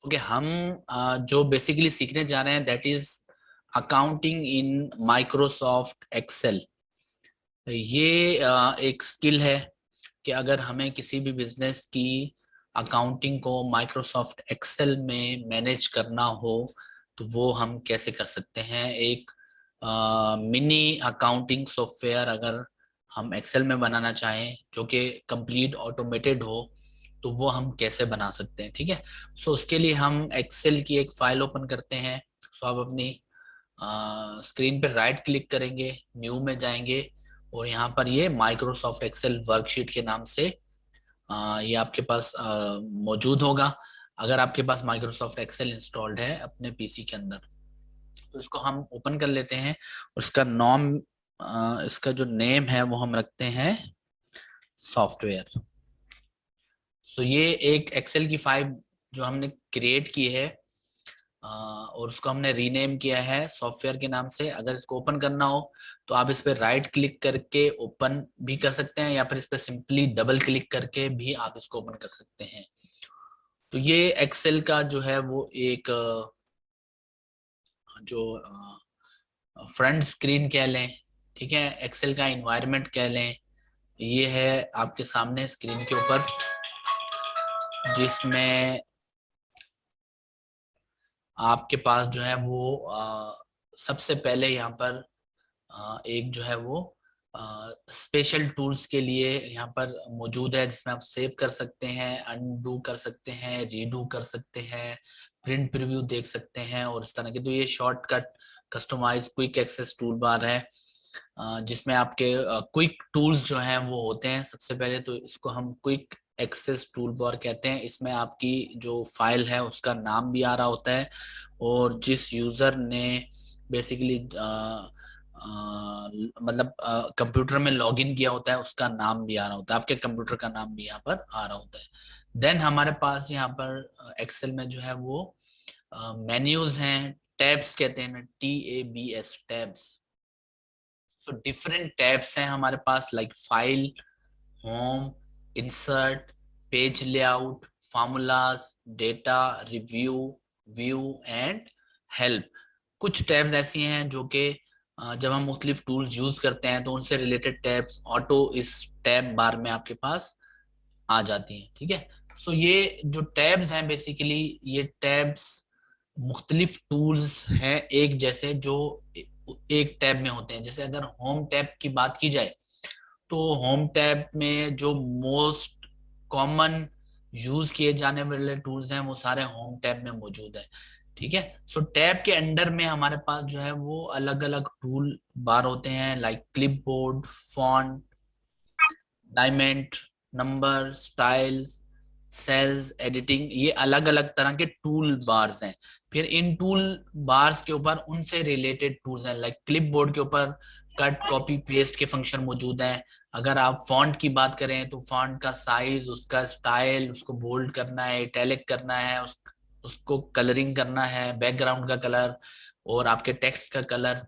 Okay, हम जो basically सीखने जा रहे हैं that is accounting in Microsoft Excel. ये एक स्किल है कि अगर हमें किसी भी बिजनेस की अकाउंटिंग को माइक्रोसॉफ्ट एक्सेल में मैनेज करना हो तो वो हम कैसे कर सकते हैं। एक मिनी अकाउंटिंग सॉफ्टवेयर अगर हम एक्सेल में बनाना चाहें जो कि कंप्लीट ऑटोमेटेड हो तो वो हम कैसे बना सकते हैं। ठीक है, सो उसके लिए हम एक्सेल की एक फाइल ओपन करते हैं। सो आप अपनी स्क्रीन पर राइट क्लिक करेंगे, न्यू में जाएंगे और यहाँ पर ये माइक्रोसॉफ्ट एक्सेल वर्कशीट के नाम से ये आपके पास मौजूद होगा। अगर आपके पास माइक्रोसॉफ्ट एक्सेल इंस्टॉल्ड है अपने पीसी के अंदर तो इसको हम ओपन कर लेते हैं। उसका नाम इसका जो नेम है वो हम रखते हैं सॉफ्टवेयर। सो ये एक एक्सेल की फाइल जो हमने क्रिएट की है और उसको हमने रीनेम किया है सॉफ्टवेयर के नाम से। अगर इसको ओपन करना हो तो आप इस पे राइट क्लिक करके ओपन भी कर सकते हैं या फिर इस पे सिंपली डबल क्लिक करके भी आप इसको ओपन कर सकते हैं। तो ये एक्सेल का जो है वो एक जो फ्रंट स्क्रीन कह लें, ठीक है, एक्सेल का इन्वायरमेंट कह लें, ये है आपके सामने स्क्रीन के ऊपर, जिसमें आपके पास जो है वो सबसे पहले यहाँ पर एक जो है वो स्पेशल टूल्स के लिए यहाँ पर मौजूद है जिसमें आप सेव कर सकते हैं, अनडू कर सकते हैं, रीडू कर सकते हैं, प्रिंट प्रीव्यू देख सकते हैं और इस तरह के। तो ये shortcut customize quick access toolbar है जिसमें आपके क्विक टूल्स जो हैं वो होते हैं। सबसे पहले तो इसको हम क्विक एक्सेस टूल बार कहते हैं। इसमें आपकी जो फाइल है उसका नाम भी आ रहा होता है और जिस यूजर ने बेसिकली मतलब कंप्यूटर में लॉगिन किया होता है उसका नाम भी आ रहा होता है, आपके कंप्यूटर का नाम भी यहाँ पर आ रहा होता है। देन हमारे पास यहाँ पर एक्सेल में जो है वो मेन्यूज हैं, टैब्स कहते हैं ना, TABS, tabs. So different tabs हैं हमारे पास like file, home, insert, page layout, formulas, data, review, view and help. कुछ टैब्स ऐसी हैं जो कि जब हम मुख्तलिफ टूल्स यूज करते हैं तो उनसे रिलेटेड टैब्स ऑटो इस टैब बार में आपके पास आ जाती हैं। ठीक है, सो ये जो टैब्स हैं बेसिकली ये टैब्स मुख्तलिफ टूल्स हैं एक जैसे जो एक टैब में होते हैं। जैसे अगर होम टैब की बात की जाए तो होम टैब में जो मोस्ट कॉमन यूज किए जाने वाले टूल्स हैं वो सारे होम टैब में मौजूद है। ठीक है, सो टैब के अंडर में हमारे पास जो है वो अलग अलग टूल बार होते हैं like clipboard, font, alignment, number, styles, cells, editing, ये अलग अलग तरह के टूल बार्स हैं। फिर इन टूल बार्स के ऊपर उनसे रिलेटेड टूल्स हैं लाइक क्लिपबोर्ड के ऊपर कट, कॉपी, पेस्ट के फंक्शन मौजूद हैं। अगर आप फॉन्ट की बात करें तो फॉन्ट का साइज, उसका स्टाइल, उसको बोल्ड करना है, इटैलिक करना है, उसको कलरिंग करना है, बैकग्राउंड का कलर और आपके टेक्स्ट का कलर,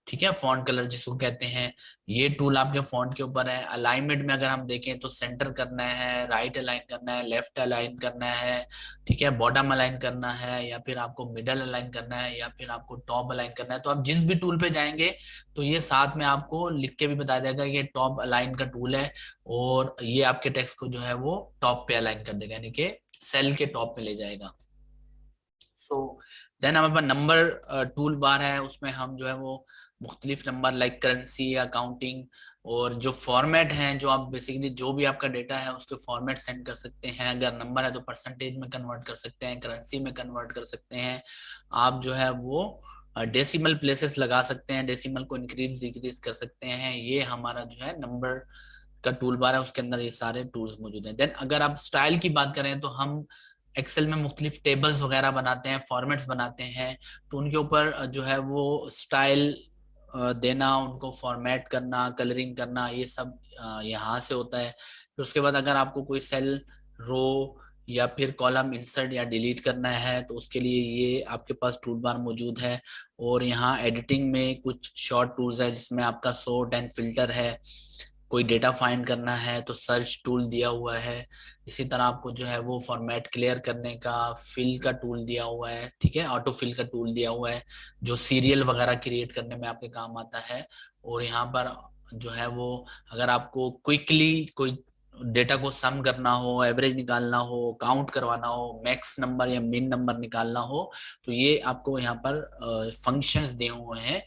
ठीक है, फॉन्ट कलर जिसको कहते हैं, ये टूल आपके फॉन्ट के ऊपर है। अलाइनमेंट में अगर हम देखें तो सेंटर करना है, राइट अलाइन करना है, लेफ्ट अलाइन करना है, ठीक है, बॉटम अलाइन करना है या फिर आपको मिडल अलाइन करना है या फिर आपको टॉप अलाइन करना है। तो आप जिस भी टूल पे जाएंगे तो ये साथ में आपको लिख के भी बता देगा ये टॉप अलाइन का टूल है और ये आपके टेक्स्ट को जो है वो टॉप पे अलाइन कर देगा, यानी कि सेल के टॉप पे ले जाएगा। सो देन हमारे पास नंबर टूल बार है, उसमें हम जो है वो मुख्तलिफ नंबर लाइक करेंसी, अकाउंटिंग और जो फॉर्मेट हैं, जो आप बेसिकली जो भी आपका डेटा है उसके फॉर्मेट सेंड कर सकते हैं। अगर नंबर है तो परसेंटेज में कन्वर्ट कर सकते हैं, करेंसी में कन्वर्ट कर सकते हैं। आप जो है वो डेसिमल प्लेसेस लगा सकते हैं, डेसिमल को इंक्रीज डिक्रीज कर सकते हैं। ये हमारा जो है नंबर का टूल बार है, उसके अंदर ये सारे टूल्स मौजूद हैं। देन अगर आप स्टाइल की बात करें तो हम एक्सेल में मुख्तलिफ टेबल्स वगैरह बनाते हैं, फॉर्मेट्स बनाते हैं, तो उनके ऊपर जो है वो स्टाइल देना, उनको फॉर्मेट करना, कलरिंग करना, ये सब यहाँ से होता है। फिर उसके बाद अगर आपको कोई सेल, रो या फिर कॉलम इंसर्ट या डिलीट करना है तो उसके लिए ये आपके पास टूल बार मौजूद है। और यहाँ एडिटिंग में कुछ शॉर्ट टूल्स है जिसमें आपका सॉर्ट एंड फिल्टर है, कोई डेटा फाइंड करना है तो सर्च टूल दिया हुआ है। इसी तरह आपको जो है वो फॉर्मेट क्लियर करने का फिल का टूल दिया हुआ है, ठीक है, ऑटो फिल का टूल दिया हुआ है जो सीरियल वगैरह क्रिएट करने में आपके काम आता है। और यहाँ पर जो है वो अगर आपको क्विकली कोई डेटा को सम करना हो, एवरेज निकालना हो, काउंट करवाना हो, मैक्स नंबर या मिन नंबर निकालना हो, तो ये आपको यहाँ पर फंक्शंस दिए हुए हैं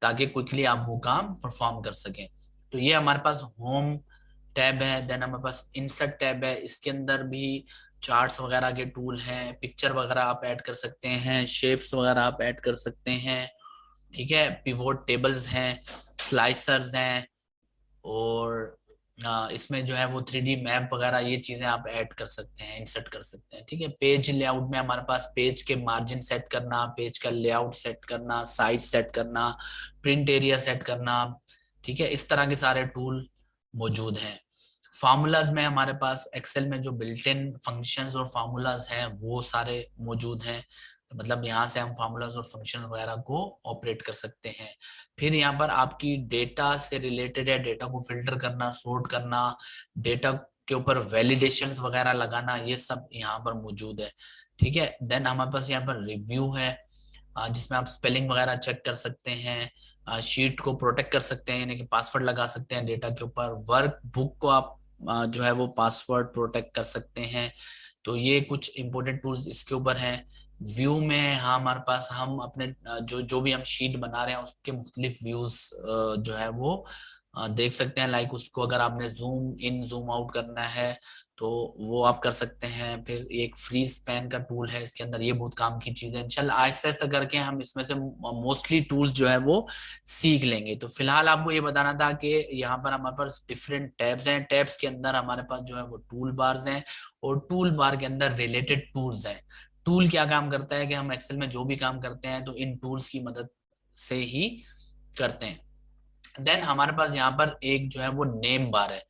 ताकि क्विकली आप वो काम परफॉर्म कर सकें। तो ये हमारे पास होम टैब है। देन हमारे पास इंसर्ट टैब है, इसके अंदर भी चार्ट्स वगैरह के टूल हैं, पिक्चर वगैरह आप ऐड कर सकते हैं, शेप्स वगैरह आप ऐड कर सकते हैं, ठीक है, पिवोट टेबल्स हैं, स्लाइसर्स हैं, और इसमें जो है वो 3D मैप वगैरह ये चीजें आप ऐड कर सकते हैं, इंसर्ट कर सकते हैं, ठीक है। पेज लेआउट में हमारे पास पेज के मार्जिन सेट करना, पेज का लेआउट सेट करना, साइज सेट करना, प्रिंट एरिया सेट करना, ठीक है, इस तरह के सारे टूल मौजूद हैं। फार्मूलाज में हमारे पास एक्सेल में जो बिल्ट इन फंक्शंस और फार्मूलाज हैं वो सारे मौजूद हैं। मतलब यहाँ से हम फार्मूलाज और फंक्शन वगैरह को ऑपरेट कर सकते हैं। फिर यहाँ पर आपकी डेटा से रिलेटेड है, डेटा को फिल्टर करना, सॉर्ट करना, डेटा के ऊपर वैलिडेशंस वगैरह लगाना, ये सब यहाँ पर मौजूद है, ठीक है। देन हमारे पास यहाँ पर रिव्यू है जिसमें आप स्पेलिंग वगैरह चेक कर सकते हैं, शीट को प्रोटेक्ट कर सकते हैं, यानी कि पासवर्ड लगा सकते हैं डेटा के ऊपर, वर्क बुक को आप जो है वो पासवर्ड प्रोटेक्ट कर सकते हैं। तो ये कुछ इंपॉर्टेंट टूल्स इसके ऊपर हैं। व्यू में हाँ हमारे पास हम अपने जो जो भी हम शीट बना रहे हैं उसके मुख्तलिफ व्यूज जो है वो देख सकते हैं। लाइक उसको अगर आपने जूम इन जूम आउट करना है तो वो आप कर सकते हैं। फिर एक फ्रीज पैन का टूल है इसके अंदर, ये बहुत काम की चीज है। चल आहिस्ता आहिस्ता करके हम इसमें से मोस्टली टूल्स जो है वो सीख लेंगे। तो फिलहाल आपको ये बताना था कि यहाँ पर हमारे पास डिफरेंट टैब्स हैं, टैब्स के अंदर हमारे पास जो है वो टूल बार्स हैं, और टूल बार के अंदर रिलेटेड टूल्स हैं। टूल क्या काम करता है कि हम एक्सेल में जो भी काम करते हैं तो इन टूल्स की मदद से ही करते हैं। देन हमारे पास यहाँ पर एक जो है वो नेम बार है।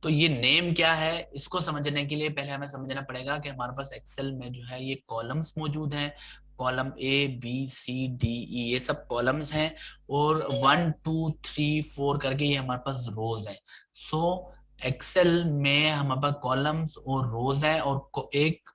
तो ये नेम क्या है इसको समझने के लिए पहले हमें समझना पड़ेगा कि हमारे पास एक्सेल में जो है ये कॉलम्स मौजूद हैं। Column A B C D E ये सब कॉलम्स हैं, और 1 2 3 4 करके ये हमारे पास रोज हैं। सो एक्सेल में हमारे पास कॉलम्स और रोज है, और एक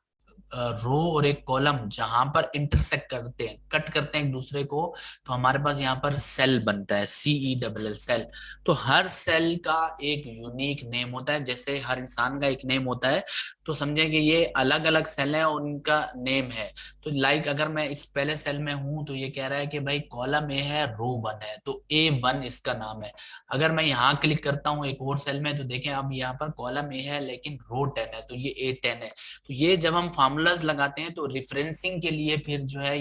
रो और एक कॉलम जहां पर इंटरसेक्ट करते हैं, कट करते हैं एक दूसरे को, तो हमारे पास यहाँ पर सेल बनता है, CELL सेल। तो हर सेल का एक यूनिक नेम होता है, जैसे हर इंसान का एक नेम होता है। तो समझे कि ये अलग अलग सेल है और उनका नेम है। तो लाइक अगर मैं इस पहले सेल में हूं तो ये कह रहा है कि भाई कॉलम A है, रो 1 है, तो A1 इसका नाम है। अगर मैं यहाँ क्लिक करता हूँ एक और सेल में तो देखें अब यहाँ पर कॉलम A है लेकिन रो 10 है, तो ये A10 है। तो ये जब हम फार्मूलाज लगाते हैं तो रिफरेंसिंग के लिए फिर जो है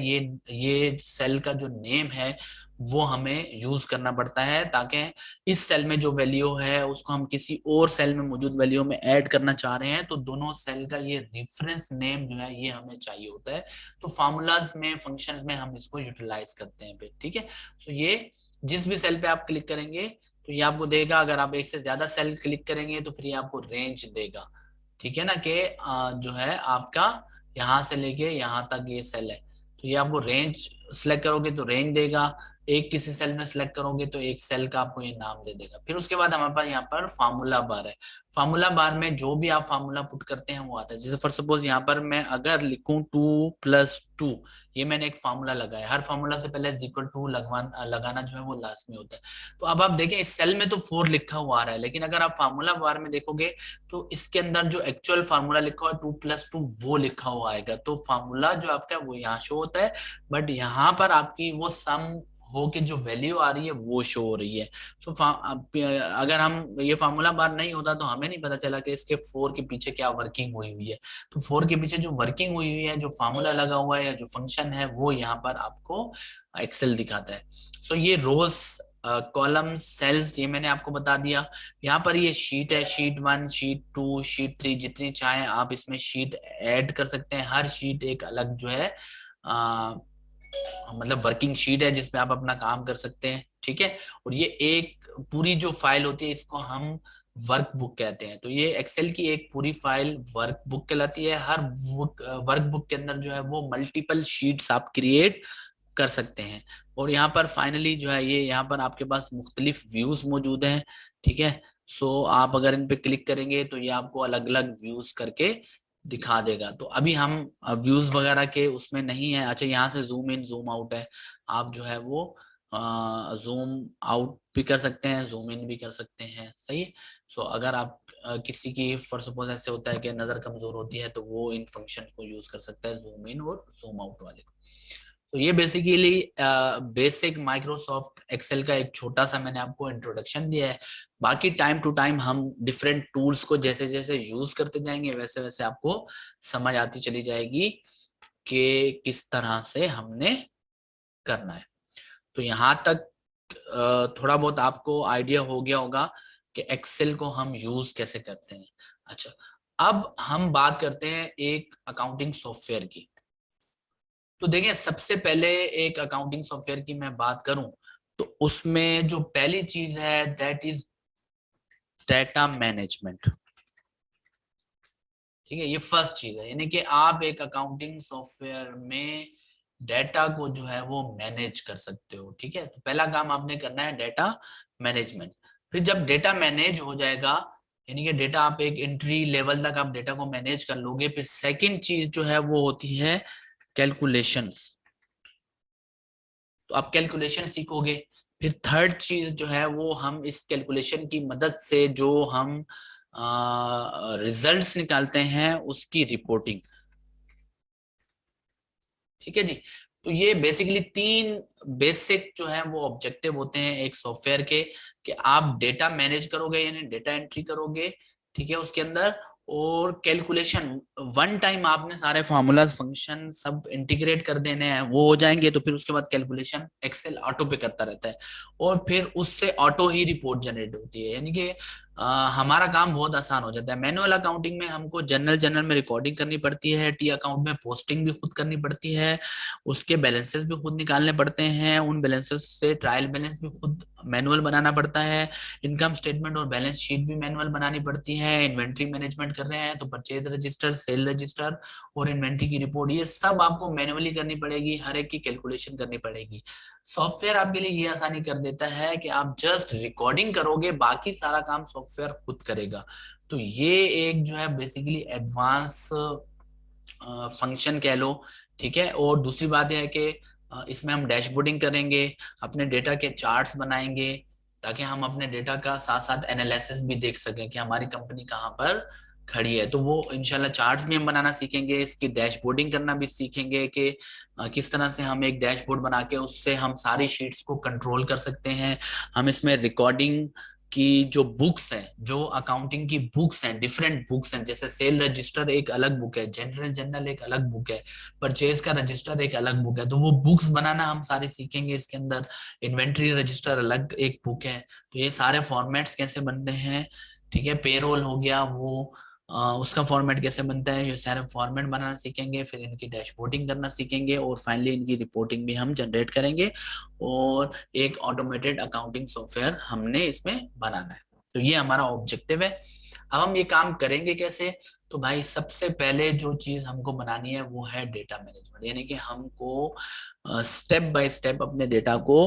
ये सेल का जो नेम है वो हमें यूज करना पड़ता है, ताकि इस सेल में जो वैल्यू है उसको हम किसी और सेल में मौजूद वैल्यू में ऐड करना चाह रहे हैं, तो दोनों सेल का ये रेफरेंस नेम जो है ये हमें चाहिए होता है। तो फार्मूलाज में, फंक्शंस में हम इसको यूटिलाइज करते हैं फिर, ठीक है। तो ये जिस भी सेल पे आप क्लिक करेंगे तो ये आपको देगा। अगर आप एक से ज्यादा सेल क्लिक करेंगे तो फिर ये आपको रेंज देगा, ठीक है ना, कि जो है आपका यहाँ से लेके यहाँ तक ये सेल है, तो ये आपको रेंज सेलेक्ट करोगे तो रेंज देगा, एक किसी सेल में सेलेक्ट करोगे तो एक सेल का आपको ये नाम दे देगा। फिर उसके बाद हमारे पास यहाँ पर फार्मूला बार है। फार्मूला बार में जो भी आप फार्मूला पुट करते हैं वो आता है। जैसे फॉर सपोज यहाँ पर मैं अगर लिखूं 2+2, ये मैंने एक फार्मूला लगाया। हर फार्मूला से पहले =2 लगाना जो है वो लास्ट में होता है। तो अब आप देखें इस सेल में तो 4 लिखा हुआ आ रहा है, लेकिन अगर आप फार्मूला बार में देखोगे तो इसके अंदर जो एक्चुअल फार्मूला लिखा हुआ है 2+2 वो लिखा हुआ आएगा। तो फार्मूला जो आपका वो यहाँ शो होता है, बट यहाँ पर आपकी वो सम हो के जो वैल्यू आ रही है वो शो हो रही है। तो अगर हम ये फार्मूला बार नहीं होता तो हमें नहीं पता चला कि इसके 4 के पीछे क्या वर्किंग हुई हुई है। तो 4 के पीछे जो वर्किंग हुई हुई है, जो फार्मूला लगा हुआ है या जो फंक्शन है, वो यहाँ पर आपको एक्सेल दिखाता है। सो ये रोज, कॉलम, सेल्स ये मैंने आपको बता दिया। यहाँ पर ये शीट है, शीट 1, शीट 2, शीट 3, जितनी चाहे आप इसमें शीट ऐड कर सकते हैं। हर शीट एक अलग जो है मतलब वर्किंग शीट है जिसपे आप अपना काम कर सकते हैं, ठीक है। और ये एक पूरी जो फाइल होती है इसको हम वर्क बुक कहते हैं। तो ये एक्सेल की एक पूरी फाइल वर्क बुक कहलाती है। हर वर्क बुक के अंदर जो है वो मल्टीपल शीट्स आप क्रिएट कर सकते हैं। और यहाँ पर फाइनली जो है ये यहाँ पर आपके पास मुख्तलिफ व्यूज मौजूद हैं, ठीक है। सो आप अगर इन पे क्लिक करेंगे तो ये आपको अलग अलग व्यूज करके दिखा देगा। तो अभी हम व्यूज वगैरह के उसमें नहीं है। अच्छा, यहाँ से जूम इन जूम आउट है, आप जो है वो जूम आउट भी कर सकते हैं, जूम इन भी कर सकते हैं, सही है। सो अगर आप किसी की फॉर सपोज ऐसे होता है कि नजर कमजोर होती है तो वो इन फंक्शन को यूज कर सकता है, जूम इन और जूम आउट वाले। तो ये बेसिकली बेसिक माइक्रोसॉफ्ट एक्सेल का एक छोटा सा मैंने आपको इंट्रोडक्शन दिया है। बाकी टाइम टू टाइम हम डिफरेंट टूल्स को जैसे जैसे यूज करते जाएंगे वैसे वैसे आपको समझ आती चली जाएगी कि किस तरह से हमने करना है। तो यहाँ तक थोड़ा बहुत आपको आइडिया हो गया होगा कि एक्सेल को हम यूज कैसे करते हैं। अच्छा, अब हम बात करते हैं एक अकाउंटिंग सॉफ्टवेयर की। तो देखिए, सबसे पहले एक अकाउंटिंग सॉफ्टवेयर की मैं बात करूं तो उसमें जो पहली चीज है दैट इज डेटा मैनेजमेंट। ठीक है, ये फर्स्ट चीज है, यानी कि आप एक अकाउंटिंग सॉफ्टवेयर में डेटा को जो है वो मैनेज कर सकते हो। ठीक है, तो पहला काम आपने करना है डेटा मैनेजमेंट। फिर जब डेटा मैनेज हो जाएगा, यानी कि डेटा आप एक एंट्री लेवल तक आप डेटा को मैनेज कर लोगे, फिर सेकंड चीज जो है वो होती है कैलकुलेशंस। तो आप कैलकुलेशन सीखोगे। फिर थर्ड चीज जो है वो हम इस कैलकुलेशन की मदद से जो हम रिजल्ट्स निकालते हैं उसकी रिपोर्टिंग। ठीक है जी। तो ये बेसिकली तीन बेसिक जो है वो ऑब्जेक्टिव होते हैं एक सॉफ्टवेयर के, कि आप डेटा मैनेज करोगे यानी डेटा एंट्री करोगे, ठीक है, उसके अंदर, और कैलकुलेशन वन टाइम आपने सारे फार्मूला फंक्शन सब इंटीग्रेट कर देने हैं, वो हो जाएंगे। तो फिर उसके बाद कैलकुलेशन एक्सेल ऑटो पे करता रहता है और फिर उससे ऑटो ही रिपोर्ट जनरेट होती है, यानी कि हमारा काम बहुत आसान हो जाता है। मैनुअल अकाउंटिंग में हमको जनरल जनरल में रिकॉर्डिंग करनी पड़ती है, टी अकाउंट में पोस्टिंग भी खुद करनी पड़ती है, उसके बैलेंसेस भी खुद निकालने पड़ते हैं, उन बैलेंसेस से ट्रायल बैलेंस भी खुद मैनुअल बनाना पड़ता है, इनकम स्टेटमेंट और बैलेंस शीट भी मैनुअल बनानी पड़ती है, इन्वेंट्री मैनेजमेंट कर रहे हैं तो परचेज रजिस्टर, सेल रजिस्टर और इन्वेंट्री की रिपोर्ट, ये सब आपको मैनुअली करनी पड़ेगी, हर एक की कैलकुलेशन करनी पड़ेगी। सॉफ्टवेयर आपके लिए ये आसानी कर देता है कि आप जस्ट रिकॉर्डिंग करोगे, बाकी सारा काम सॉफ्टवेयर खुद करेगा। तो ये एक जो है बेसिकली एडवांस फंक्शन कह लो। ठीक है, और दूसरी बात यह है कि इसमें हम डैशबोर्डिंग करेंगे, अपने डेटा के चार्ट्स बनाएंगे, ताकि हम अपने डेटा का साथ साथ एनालिसिस भी देख सकें कि हमारी कंपनी कहाँ पर खड़ी है। तो वो इंशाल्लाह चार्ट्स भी हम बनाना सीखेंगे, इसकी डैशबोर्डिंग करना भी सीखेंगे कि किस तरह से हम एक डैशबोर्ड बना के उससे हम सारी शीट्स को कंट्रोल कर सकते हैं। हम इसमें रिकॉर्डिंग की जो बुक्स हैं, जो अकाउंटिंग की बुक्स हैं, डिफरेंट बुक्स हैं, जैसे सेल रजिस्टर एक अलग बुक है, जनरल जर्नल एक अलग बुक है, परचेज का रजिस्टर एक अलग बुक है, तो वो बुक्स बनाना हम सारे सीखेंगे इसके अंदर। इन्वेंट्री रजिस्टर अलग एक बुक है, तो ये सारे फॉर्मेट्स कैसे बनते हैं, ठीक है, पेरोल हो गया वो उसका फॉर्मेट कैसे बनता है, ये सारे फॉर्मेट बनाना सीखेंगे, फिर इनकी डैशबोर्डिंग करना सीखेंगे और फाइनली इनकी रिपोर्टिंग भी हम जनरेट करेंगे और एक ऑटोमेटेड अकाउंटिंग सॉफ्टवेयर हमने इसमें बनाना है। तो ये हमारा ऑब्जेक्टिव है। अब हम ये काम करेंगे कैसे? तो भाई सबसे पहले जो चीज हमको बनानी है वो है डेटा मैनेजमेंट, यानी कि हमको स्टेप बाय स्टेप अपने डेटा को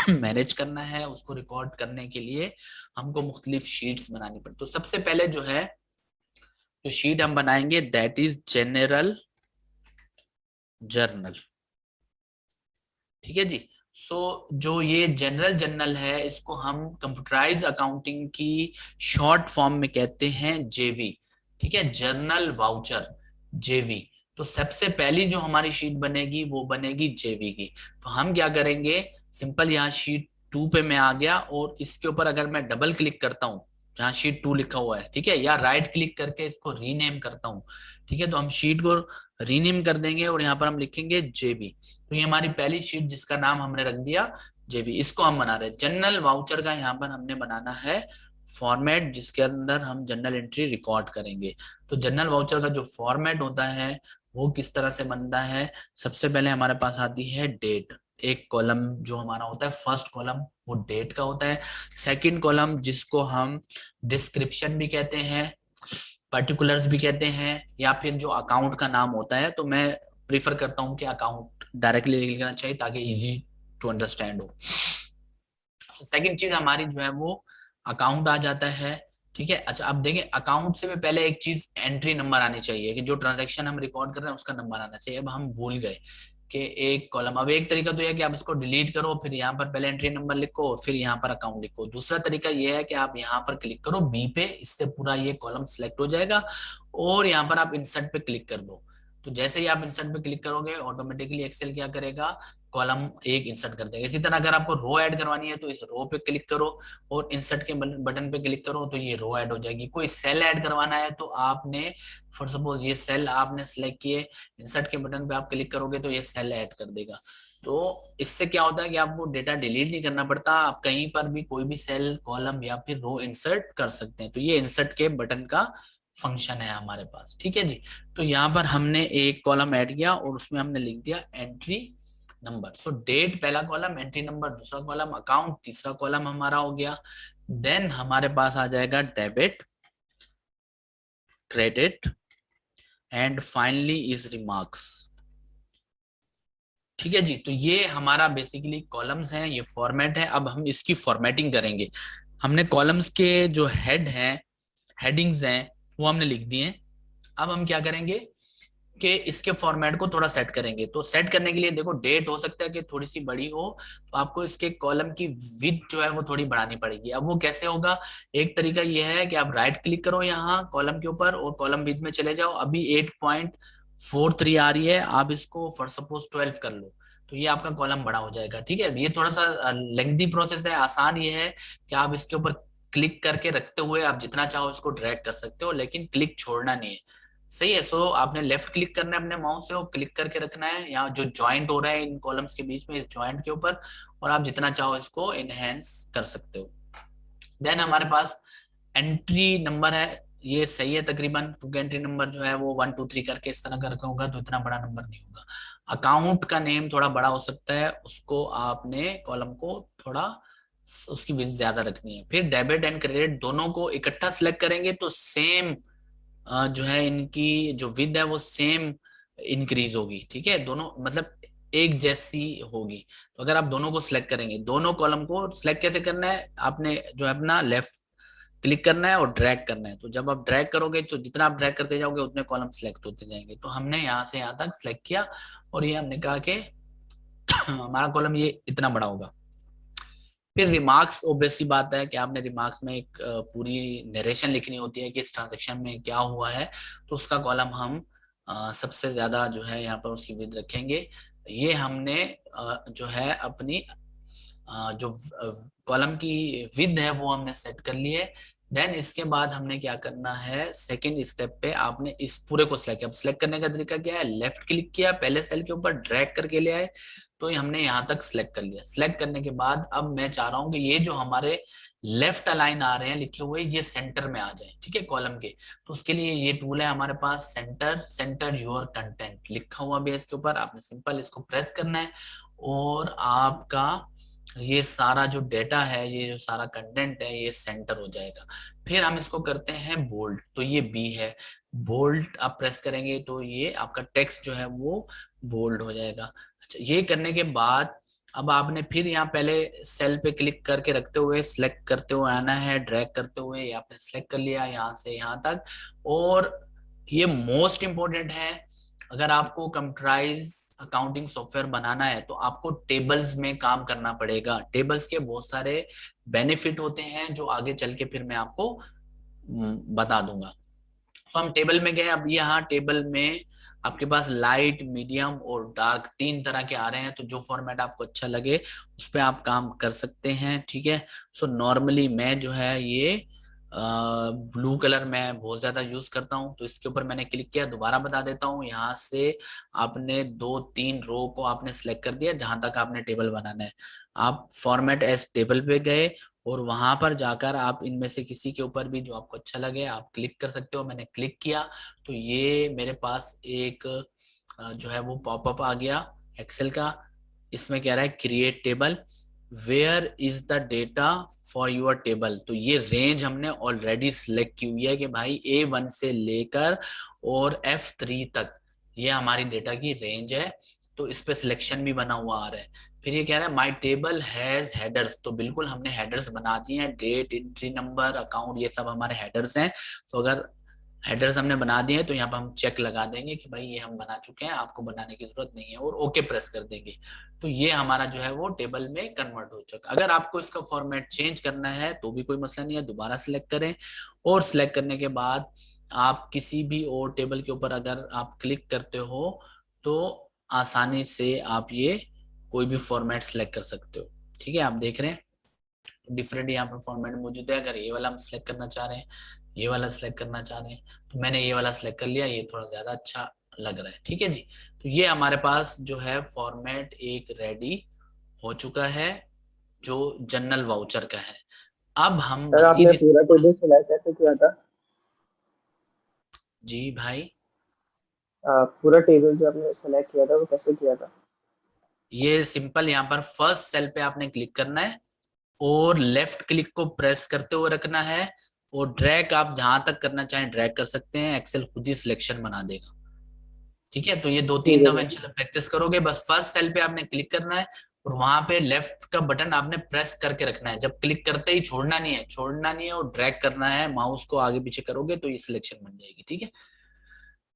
मैनेज करना है। उसको रिकॉर्ड करने के लिए हमको मुख्तलिफ शीट्स बनानी पड़ती। तो सबसे पहले जो है जो शीट हम बनाएंगे दैट इज जनरल जर्नल। ठीक है जी। जो ये जनरल जर्नल है इसको हम कंप्यूटराइज अकाउंटिंग की शॉर्ट फॉर्म में कहते हैं जेवी। ठीक है, जर्नल वाउचर, जेवी। तो सबसे पहली जो हमारी शीट बनेगी वो बनेगी जेवी की। तो हम क्या करेंगे, सिंपल यहाँ शीट 2 पे मैं आ गया और इसके ऊपर अगर मैं डबल क्लिक करता हूँ, जहाँ शीट 2 लिखा हुआ है, ठीक है, या राइट क्लिक करके इसको रीनेम करता हूँ, ठीक है, तो हम शीट को रीनेम कर देंगे और यहाँ पर हम लिखेंगे जेबी। तो ये हमारी पहली शीट जिसका नाम हमने रख दिया जेबी, इसको हम बना रहे हैं। जनरल वाउचर का यहाँ पर हमने बनाना है फॉर्मेट जिसके अंदर हम जनरल एंट्री रिकॉर्ड करेंगे। तो जनरल वाउचर का जो फॉर्मेट होता है वो किस तरह से बनता है, सबसे पहले हमारे पास आती है डेट। एक कॉलम जो हमारा होता है, फर्स्ट कॉलम वो डेट का होता है। सेकंड कॉलम जिसको हम डिस्क्रिप्शन भी कहते हैं, पर्टिकुलर्स भी कहते हैं, या फिर जो अकाउंट का नाम होता है, तो मैं प्रीफर करता हूँ कि अकाउंट डायरेक्टली लिखना चाहिए ताकि इजी टू अंडरस्टैंड हो। सेकंड चीज हमारी जो है वो अकाउंट आ जाता है, ठीक है। अच्छा अब देखें, अकाउंट से भी पहले एक चीज एंट्री नंबर आनी चाहिए कि जो ट्रांजैक्शन हम रिकॉर्ड कर रहे हैं उसका नंबर आना चाहिए। अब हम भूल गए कि एक कॉलम, अब एक तरीका तो यह है कि आप इसको डिलीट करो, फिर यहाँ पर पहले एंट्री नंबर लिखो, फिर यहाँ पर अकाउंट लिखो। दूसरा तरीका यह है कि आप यहाँ पर क्लिक करो बी पे, इससे पूरा ये कॉलम सिलेक्ट हो जाएगा, और यहाँ पर आप इंसर्ट पे क्लिक कर दो। तो जैसे ही आप इंसर्ट पे क्लिक करोगे ऑटोमेटिकली एक्सेल क्या करेगा, कॉलम एक इंसर्ट कर देगा। इसी तरह अगर आपको रो ऐड करवानी है तो इस रो पे क्लिक करो और इंसर्ट के बटन पे क्लिक करो तो ये रो ऐड हो जाएगी। कोई सेल ऐड करवाना है तो आपने फॉर सपोज ये सेल आपने सेलेक्ट किए, इंसर्ट के बटन पे आप क्लिक करोगे तो ये सेल ऐड कर देगा। तो इससे क्या होता है कि आपको डेटा डिलीट नहीं करना पड़ता, आप कहीं पर भी कोई भी सेल कॉलम या फिर रो इंसर्ट कर सकते हैं। तो ये इंसर्ट के बटन का फंक्शन है हमारे पास, ठीक है जी। तो यहाँ पर हमने एक कॉलम ऐड किया और उसमें हमने लिख दिया एंट्री नंबर। सो डेट पहला कॉलम, एंट्री नंबर दूसरा कॉलम, अकाउंट तीसरा कॉलम हमारा हो गया। देन हमारे पास आ जाएगा debit, credit and finally is remarks, ठीक है जी। तो ये हमारा बेसिकली कॉलम्स हैं, ये फॉर्मेट है। अब हम इसकी फॉर्मेटिंग करेंगे। हमने कॉलम्स के जो हेड हैं, हेडिंग्स हैं, वो हमने लिख दिए। अब हम क्या करेंगे कि इसके फॉर्मेट को थोड़ा सेट करेंगे। तो सेट करने के लिए देखो, डेट हो सकता है कि थोड़ी सी बड़ी हो, तो आपको इसके कॉलम की विड्थ जो है वो थोड़ी बढ़ानी पड़ेगी। अब वो कैसे होगा, एक तरीका ये है कि आप राइट क्लिक करो यहाँ कॉलम के ऊपर और कॉलम विड्थ में चले जाओ। अभी 8.43 आ रही है, आप इसको फॉर सपोज 12 कर लो, तो ये आपका कॉलम बड़ा हो जाएगा, ठीक है। ये थोड़ा सा लेंथी प्रोसेस है, आसान ये है कि आप इसके ऊपर क्लिक करके रखते हुए आप जितना चाहो इसको ड्रैग कर सकते हो, लेकिन क्लिक छोड़ना नहीं है, सही है। सो आपने लेफ्ट क्लिक करना है अपने माउस से और क्लिक करके रखना है यहाँ जो ज्वाइंट हो रहा है इन कॉलम्स के बीच में, इस ज्वाइंट के ऊपर, और आप जितना चाहो इसको इनहेंस कर सकते हो। देन हमारे पास एंट्री नंबर है, ये सही है तकरीबन, क्योंकि एंट्री नंबर जो है वो 1 2 3 करके इस तरह करके होगा तो इतना बड़ा नंबर नहीं होगा। अकाउंट का नेम थोड़ा बड़ा हो सकता है, उसको आपने कॉलम को थोड़ा उसकी विड्थ ज्यादा रखनी है। फिर डेबिट एंड क्रेडिट दोनों को इकट्ठा सिलेक्ट करेंगे तो सेम जो है इनकी जो विद है वो सेम इंक्रीज होगी, ठीक है, दोनों मतलब एक जैसी होगी। तो अगर आप दोनों को सिलेक्ट करेंगे, दोनों कॉलम को सिलेक्ट कैसे करना है, आपने जो है अपना लेफ्ट क्लिक करना है और ड्रैग करना है। तो जब आप ड्रैग करोगे तो जितना आप ड्रैग करते जाओगे उतने कॉलम सिलेक्ट होते जाएंगे। तो हमने यहाँ से यहाँ तक सिलेक्ट किया और ये हमने कहा कि हमारा कॉलम ये इतना बड़ा होगा। फिर रिमार्क्स, ऑब्वियस सी बात है कि आपने रिमार्क्स में एक पूरी नरेशन लिखनी होती है कि इस ट्रांजेक्शन में क्या हुआ है, तो उसका कॉलम हम सबसे ज्यादा जो है यहाँ पर उसकी विड्थ रखेंगे। ये हमने जो है अपनी जो कॉलम की विड्थ है वो हमने सेट कर ली है। देन इसके बाद हमने क्या करना है, सेकेंड स्टेप पे आपने इस पूरे को सिलेक्ट किया। अब सिलेक्ट करने का तरीका क्या है, लेफ्ट क्लिक किया, पहले सेल के ऊपर ड्रैग करके ले आए, तो हमने यहाँ तक सिलेक्ट कर लिया। सिलेक्ट करने के बाद अब मैं चाह रहा हूँ कि ये जो हमारे लेफ्ट अलाइन आ रहे हैं लिखे हुए, ये सेंटर में आ जाए, ठीक है, कॉलम के। तो उसके लिए ये टूल है हमारे पास, सेंटर, सेंटर योर कंटेंट लिखा हुआ भी है इसके ऊपर। आपने सिंपल इसको प्रेस करना है और आपका ये सारा जो डेटा है, ये जो सारा कंटेंट है, ये सेंटर हो जाएगा। फिर हम इसको करते हैं बोल्ड, तो ये बी है, बोल्ड आप प्रेस करेंगे तो ये आपका टेक्स्ट जो है वो बोल्ड हो जाएगा। अच्छा, ये करने के बाद अब आपने फिर यहाँ पहले सेल पे क्लिक करके रखते हुए सिलेक्ट करते हुए आना है, ड्रैग करते हुए, ये आपने सिलेक्ट कर लिया यहाँ से यहाँ तक। और ये मोस्ट इंपॉर्टेंट है, अगर आपको कंप्यूटराइज अकाउंटिंग सॉफ्टवेयर बनाना है तो आपको टेबल्स में काम करना पड़ेगा। टेबल्स के बहुत सारे बेनिफिट होते हैं जो आगे चल के फिर मैं आपको बता दूंगा। तो हम टेबल में गए। अब यहाँ टेबल में आपके पास लाइट, मीडियम और डार्क तीन तरह के आ रहे हैं, तो जो फॉर्मेट आपको अच्छा लगे उस पर आप काम कर सकते हैं, ठीक है। सो नॉर्मली मैं जो है ये ब्लू कलर मैं बहुत ज्यादा यूज करता हूँ, तो इसके ऊपर मैंने क्लिक किया। दोबारा बता देता हूँ, यहाँ से आपने 2 3 रो को आपने सिलेक्ट कर दिया जहां तक आपने टेबल बनाना है। आप फॉर्मेट एज टेबल पे गए और वहां पर जाकर आप इनमें से किसी के ऊपर भी जो आपको अच्छा लगे आप क्लिक कर सकते हो। मैंने क्लिक किया तो ये मेरे पास एक जो है वो पॉपअप आ गया एक्सेल का। इसमें कह रहा है create table, where is the data for your table. तो ये रेंज हमने ऑलरेडी सिलेक्ट की हुई है कि भाई A1 से लेकर और F3 तक ये हमारी डेटा की रेंज है, तो इस पे सिलेक्शन भी बना हुआ आ रहा है। फिर ये कह रहा है माय टेबल हैज हेडर्स, तो बिल्कुल हमने हेडर्स बना दिए हैं, डेट, एंट्री नंबर, अकाउंट, ये सब हमारे हेडर्स हैं। तो अगर हेडर्स हमने बना दिए तो यहाँ पर हम चेक लगा देंगे कि भाई ये हम बना चुके हैं, आपको बनाने की जरूरत नहीं है, और ओके प्रेस कर देंगे। तो ये हमारा जो है वो टेबल में कन्वर्ट हो चुका। अगर आपको इसका फॉर्मेट चेंज करना है तो भी कोई मसला नहीं है, दोबारा सिलेक्ट करें, और सिलेक्ट करने के बाद आप किसी भी और टेबल के ऊपर अगर आप क्लिक करते हो तो आसानी से आप ये कोई भी फॉर्मेट सिलेक्ट कर सकते हो। ठीक है, आप देख रहे हैं डिफरेंट यहाँ पर फॉर्मेट मौजूद है। अगर ये वाला हम सिलेक्ट करना चाह रहे हैं, ये वाला सिलेक्ट करना चाह रहे हैं, तो मैंने ये वाला सिलेक्ट कर लिया, ये थोड़ा ज्यादा अच्छा लग रहा है। ठीक है जी, तो ये हमारे पास जो है फॉर्मेट एक रेडी हो चुका है जो जनरल वाउचर का है। अब हम सर मजीद आपने इस पूरा टेबल सिलेक्ट कैसे किया था? जी भाई, पूरा टेबल जो आपने सिलेक्ट किया था वो कैसे किया था? ये सिंपल, यहाँ पर फर्स्ट सेल पे आपने क्लिक करना है और लेफ्ट क्लिक को प्रेस करते हुए रखना है, और ड्रैग आप जहां तक करना चाहें ड्रैग कर सकते हैं, एक्सेल खुद ही सिलेक्शन बना देगा। ठीक है, तो ये दो ठीक तीन है दफा सर। इंशाल्लाह प्रैक्टिस करोगे। बस फर्स्ट सेल पे आपने क्लिक करना है और वहां पे लेफ्ट का बटन आपने प्रेस करके रखना है, जब क्लिक करते ही छोड़ना नहीं है, छोड़ना नहीं है, और ड्रैग करना है, माउस को आगे पीछे करोगे तो ये सिलेक्शन बन जाएगी। ठीक है,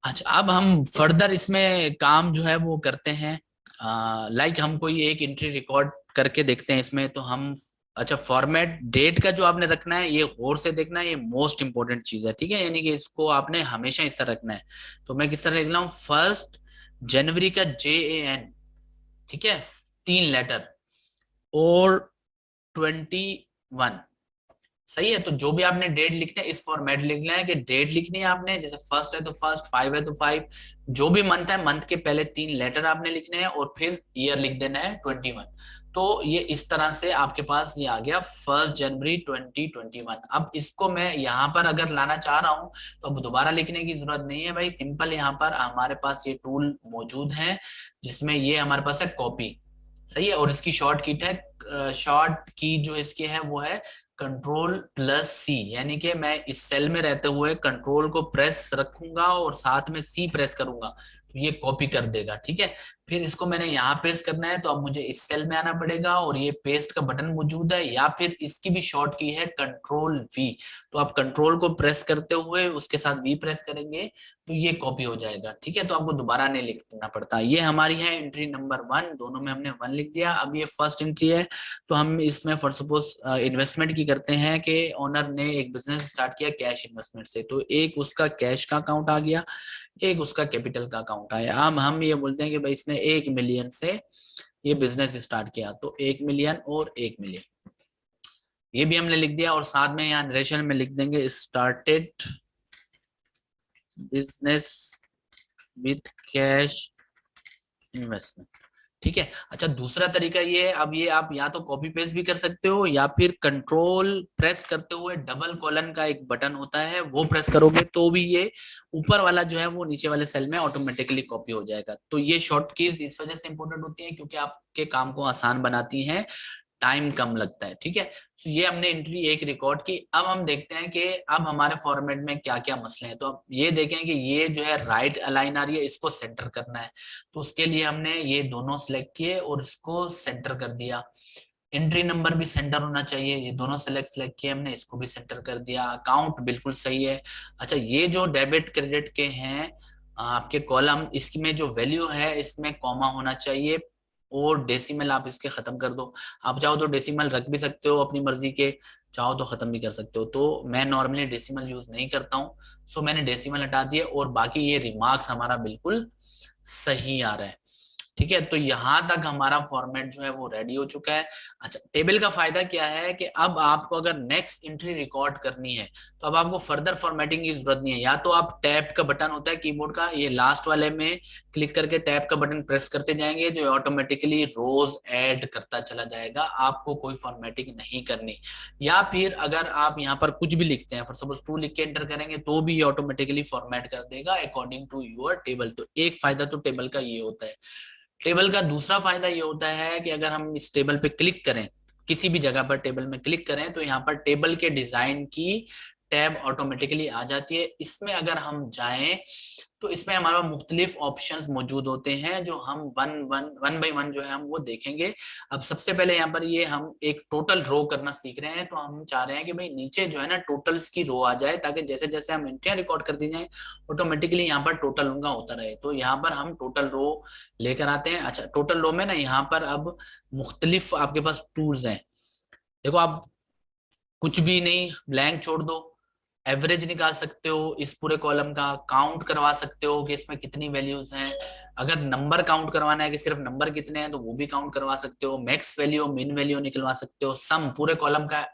अच्छा अब हम फर्दर इसमें काम जो है वो करते हैं। लाइक हम कोई एक एंट्री रिकॉर्ड करके देखते हैं इसमें, तो हम, अच्छा फॉर्मेट डेट का जो आपने रखना है ये गौर से देखना है, ये मोस्ट इंपॉर्टेंट चीज है। ठीक है, यानी कि इसको आपने हमेशा इस तरह रखना है। तो मैं किस तरह लिख रहा हूँ, 1 जनवरी का JAN, ठीक है, 3 लेटर, और 21, सही है। तो जो भी आपने डेट लिखना है इस फॉर्मेट लिखना है कि डेट लिखनी है आपने, जैसे फर्स्ट है तो फर्स्ट, 5 है तो 5, जो भी मंथ है मंथ के पहले 3 लेटर आपने लिखने हैं, और फिर ईयर लिख देना है 21। तो ये इस तरह से आपके पास ये आ गया 1 जनवरी 2021। अब इसको मैं यहाँ पर अगर लाना चाह रहा हूँ तो अब दोबारा लिखने की जरूरत नहीं है भाई, सिंपल यहाँ पर हमारे पास ये टूल मौजूद है जिसमें ये हमारे पास है कॉपी, सही है, और इसकी शॉर्ट कीट है, शॉर्ट की जो इसकी है वो है Ctrl+C, यानी कि मैं इस सेल में रहते हुए कंट्रोल को प्रेस रखूंगा और साथ में C प्रेस करूंगा तो ये कॉपी कर देगा। ठीक है, फिर इसको मैंने यहाँ पेस्ट करना है तो अब मुझे इस सेल में आना पड़ेगा, और ये पेस्ट का बटन मौजूद है, या फिर इसकी भी शॉर्ट की है Ctrl+V। तो आप कंट्रोल को प्रेस करते हुए उसके साथ V प्रेस करेंगे तो ये कॉपी हो जाएगा। ठीक है, तो आपको दोबारा नहीं लिखना पड़ता। ये हमारी है एंट्री नंबर 1, दोनों में हमने 1 लिख दिया। अब ये फर्स्ट एंट्री है, तो हम इसमें फॉर सपोज इन्वेस्टमेंट की करते हैं कि ओनर ने एक बिजनेस स्टार्ट किया कैश इन्वेस्टमेंट से, तो एक उसका कैश का अकाउंट आ गया, एक उसका कैपिटल का अकाउंट आया। अब हम ये बोलते हैं कि भाई इसने 1 मिलियन से ये बिजनेस स्टार्ट किया, तो 1 मिलियन और 1 मिलियन, ये भी हमने लिख दिया, और साथ में यहाँ नरेशन में लिख देंगे started business with cash investment. ठीक है, अच्छा दूसरा तरीका ये है, अब ये आप या तो कॉपी पेस्ट भी कर सकते हो, या फिर कंट्रोल प्रेस करते हुए डबल कॉलन का एक बटन होता है वो प्रेस करोगे तो भी ये ऊपर वाला जो है वो नीचे वाले सेल में ऑटोमेटिकली कॉपी हो जाएगा। तो ये शॉर्ट कीज इस वजह से इंपॉर्टेंट होती है क्योंकि आपके काम को आसान बनाती हैं, टाइम कम लगता है। ठीक है, तो ये हमने एंट्री एक रिकॉर्ड की। अब हम देखते हैं कि अब हमारे फॉर्मेट में क्या क्या मसले हैं। तो अब ये देखें कि ये जो है राइट अलाइन आ रही है, इसको सेंटर करना है, तो उसके लिए हमने ये दोनों सिलेक्ट किए और इसको सेंटर कर दिया। एंट्री नंबर भी सेंटर होना चाहिए, ये दोनों सेलेक्ट किए हमने, इसको भी सेंटर कर दिया। अकाउंट बिल्कुल सही है। अच्छा ये जो डेबिट क्रेडिट के हैं आपके कॉलम, इसमें जो वैल्यू है इसमें कॉमा होना चाहिए, और डेसिमल आप इसके खत्म कर दो। आप चाहो तो डेसिमल रख भी सकते हो अपनी मर्जी के, चाहो तो खत्म भी कर सकते हो। तो मैं नॉर्मली डेसिमल यूज नहीं करता हूँ, सो मैंने डेसिमल हटा दिया, और बाकी ये रिमार्क्स हमारा बिल्कुल सही आ रहा है। ठीक है, तो यहां तक हमारा फॉर्मेट जो है वो रेडी हो चुका है। अच्छा टेबल का फायदा क्या है कि अब आपको अगर नेक्स्ट एंट्री रिकॉर्ड करनी है तो अब आपको फर्दर फॉर्मेटिंग की जरूरत नहीं है। या तो आप टैब का बटन होता है कीबोर्ड का, ये लास्ट वाले में क्लिक करके टैब का बटन प्रेस करते जाएंगे जो ऑटोमेटिकली रोज ऐड करता चला जाएगा, आपको कोई फॉर्मेटिंग नहीं करनी। या फिर अगर आप यहाँ पर कुछ भी लिखते हैं, फॉर सपोज 2 लिख के एंटर करेंगे तो भी ये ऑटोमेटिकली फॉर्मेट कर देगा अकॉर्डिंग टू योर टेबल। तो एक फायदा तो टेबल का ये होता है। टेबल का दूसरा फायदा ये होता है कि अगर हम इस टेबल पे क्लिक करें, किसी भी जगह पर टेबल में क्लिक करें, तो यहाँ पर टेबल के डिजाइन की टैब ऑटोमेटिकली आ जाती है। इसमें अगर हम जाएं तो इसमें हमारे पास मुख्तलिफ ऑप्शंस मौजूद होते हैं जो हम वन बाई वन जो है हम वो देखेंगे। अब सबसे पहले यहाँ पर ये हम एक टोटल रो करना सीख रहे हैं, तो हम चाह रहे हैं कि भाई नीचे जो है ना टोटल्स की रो आ जाए, ताकि जैसे जैसे हम एंट्रियां रिकॉर्ड कर दी जाए ऑटोमेटिकली यहाँ पर टोटल उनका होता रहे। तो यहाँ पर हम टोटल रो लेकर आते हैं। अच्छा, टोटल रो में ना यहाँ पर अब मुख्तलिफ आपके पास टूल्स हैं। देखो, आप कुछ भी नहीं ब्लैंक छोड़ दो, एवरेज निकाल सकते हो इस पूरे कॉलम का, काउंट करवा सकते हो कि इसमें कितनी वैल्यूज हैं। अगर नंबर काउंट करवाना है कि सिर्फ नंबर कितने हैं तो वो भी काउंट करवा सकते हो। मैक्स वैल्यू मिन वैल्यू निकलवा सकते हो। सम पूरे कॉलम का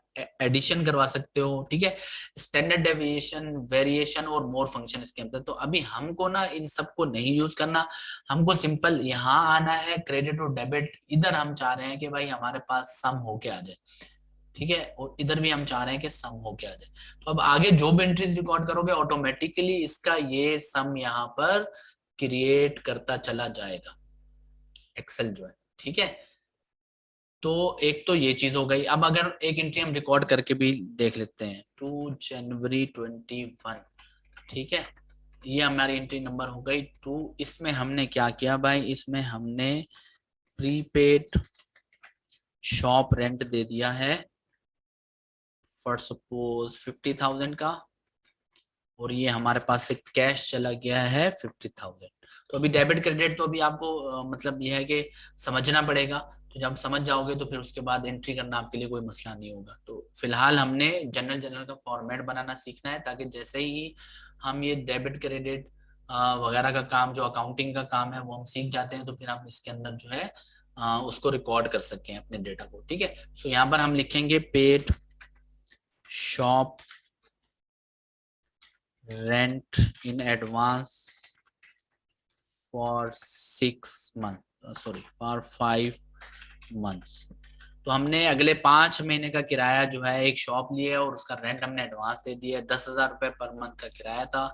एडिशन करवा सकते हो। ठीक है, स्टैंडर्ड डेविएशन, वेरिएशन और मोर फंक्शन इसके अंदर। तो अभी हमको ना इन सबको नहीं यूज करना, हमको सिंपल यहाँ आना है, क्रेडिट और डेबिट इधर हम चाह रहे हैं कि भाई हमारे पास सम होके आ जाए। ठीक है, और इधर भी हम चाह रहे हैं कि सम होके आ जाए। तो अब आगे जो भी एंट्रीज रिकॉर्ड करोगे ऑटोमेटिकली इसका ये सम यहाँ पर क्रिएट करता चला जाएगा एक्सेल जो है। ठीक है, तो एक तो ये चीज हो गई। अब अगर एक एंट्री हम रिकॉर्ड करके भी देख लेते हैं, 2 जनवरी 21। ठीक है, ये हमारी एंट्री नंबर हो गई 2। इसमें हमने क्या किया भाई, इसमें हमने प्रीपेड शॉप रेंट दे दिया है फॉर सपोज 50,000 का, और ये हमारे पास से कैश चला गया है 50,000। तो अभी डेबिट क्रेडिट तो अभी आपको मतलब ये है कि समझना पड़ेगा। तो जब समझ जाओगे तो फिर उसके बाद एंट्री करना आपके लिए कोई मसला नहीं होगा। तो फिलहाल हमने जनरल का फॉर्मेट बनाना सीखना है, ताकि जैसे ही हम ये डेबिट क्रेडिट वगैरह का काम, जो अकाउंटिंग का काम है, वो हम सीख जाते हैं, तो फिर हम इसके अंदर जो है उसको रिकॉर्ड कर सकें अपने डेटा को। ठीक है, सो यहाँ पर हम लिखेंगे paid shop rent in advance for 6 month, sorry for 5 months. तो हमने अगले 5 महीने का किराया जो है एक शॉप ली है और उसका रेंट हमने एडवांस दे दिया है। 10,000 रुपये पर मंथ का किराया था,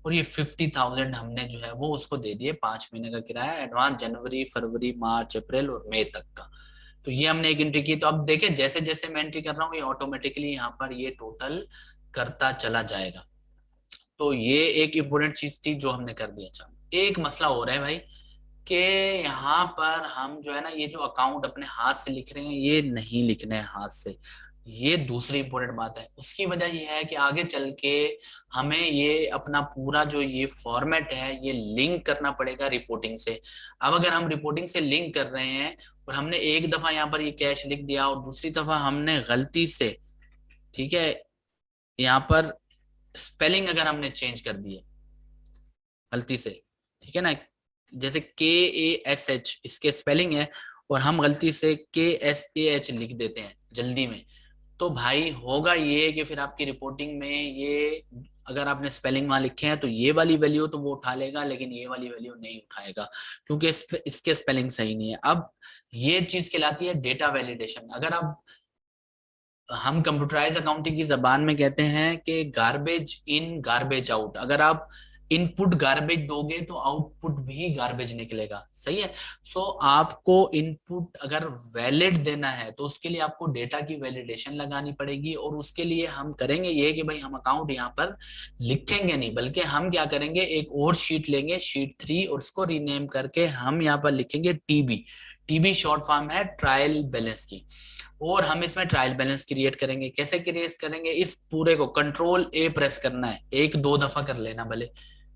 और ये 50,000 हमने जो है वो उसको दे दिए 5 महीने का किराया एडवांस, जनवरी फरवरी मार्च अप्रैल और मई तक का। तो ये हमने एक एंट्री की। तो अब देखें जैसे जैसे मैं एंट्री कर रहा हूँ ये ऑटोमेटिकली यहाँ पर ये टोटल करता चला जाएगा। तो ये एक इम्पोर्टेंट चीज थी जो हमने कर दी। अच्छा, एक मसला हो रहा है भाई कि यहाँ पर हम जो है ना ये जो अकाउंट अपने हाथ से लिख रहे हैं ये नहीं लिखने हैं हाथ से। ये दूसरी इंपॉर्टेंट बात है। उसकी वजह ये है कि आगे चल के हमें ये अपना पूरा जो ये फॉर्मेट है ये लिंक करना पड़ेगा रिपोर्टिंग से। अब अगर हम रिपोर्टिंग से लिंक कर रहे हैं और हमने एक दफा यहाँ पर ये कैश लिख दिया और दूसरी दफा हमने गलती से, ठीक है, यहाँ पर स्पेलिंग अगर हमने चेंज कर दी है गलती से, ठीक है ना, जैसे KASH इसके स्पेलिंग है और हम गलती से KSAH लिख देते हैं जल्दी में, तो भाई होगा ये कि फिर आपकी रिपोर्टिंग में ये अगर आपने स्पेलिंग वहां लिखे हैं तो ये वाली वैल्यू तो वो उठा लेगा, लेकिन ये वाली वैल्यू नहीं उठाएगा क्योंकि इसके स्पेलिंग सही नहीं है। अब ये चीज कहलाती है डेटा वैलिडेशन। अगर आप, हम कंप्यूटराइज अकाउंटिंग की जबान में कहते हैं कि गार्बेज इन गार्बेज आउट। अगर आप इनपुट गार्बेज दोगे तो आउटपुट भी गार्बेज निकलेगा, सही है। सो आपको इनपुट अगर वैलिड देना है तो उसके लिए आपको डेटा की वैलिडेशन लगानी पड़ेगी, और उसके लिए हम करेंगे ये कि भाई हम अकाउंट यहाँ पर लिखेंगे नहीं, बल्कि हम क्या करेंगे एक और शीट लेंगे, शीट 3, और उसको रीनेम करके हम यहाँ पर लिखेंगे TB। TB शॉर्ट फॉर्म है ट्रायल बैलेंस की, और हम इसमें ट्रायल बैलेंस क्रिएट करेंगे। कैसे क्रिएट करेंगे, इस पूरे को Ctrl+A प्रेस करना है, 1-2 दफा कर लेना भले।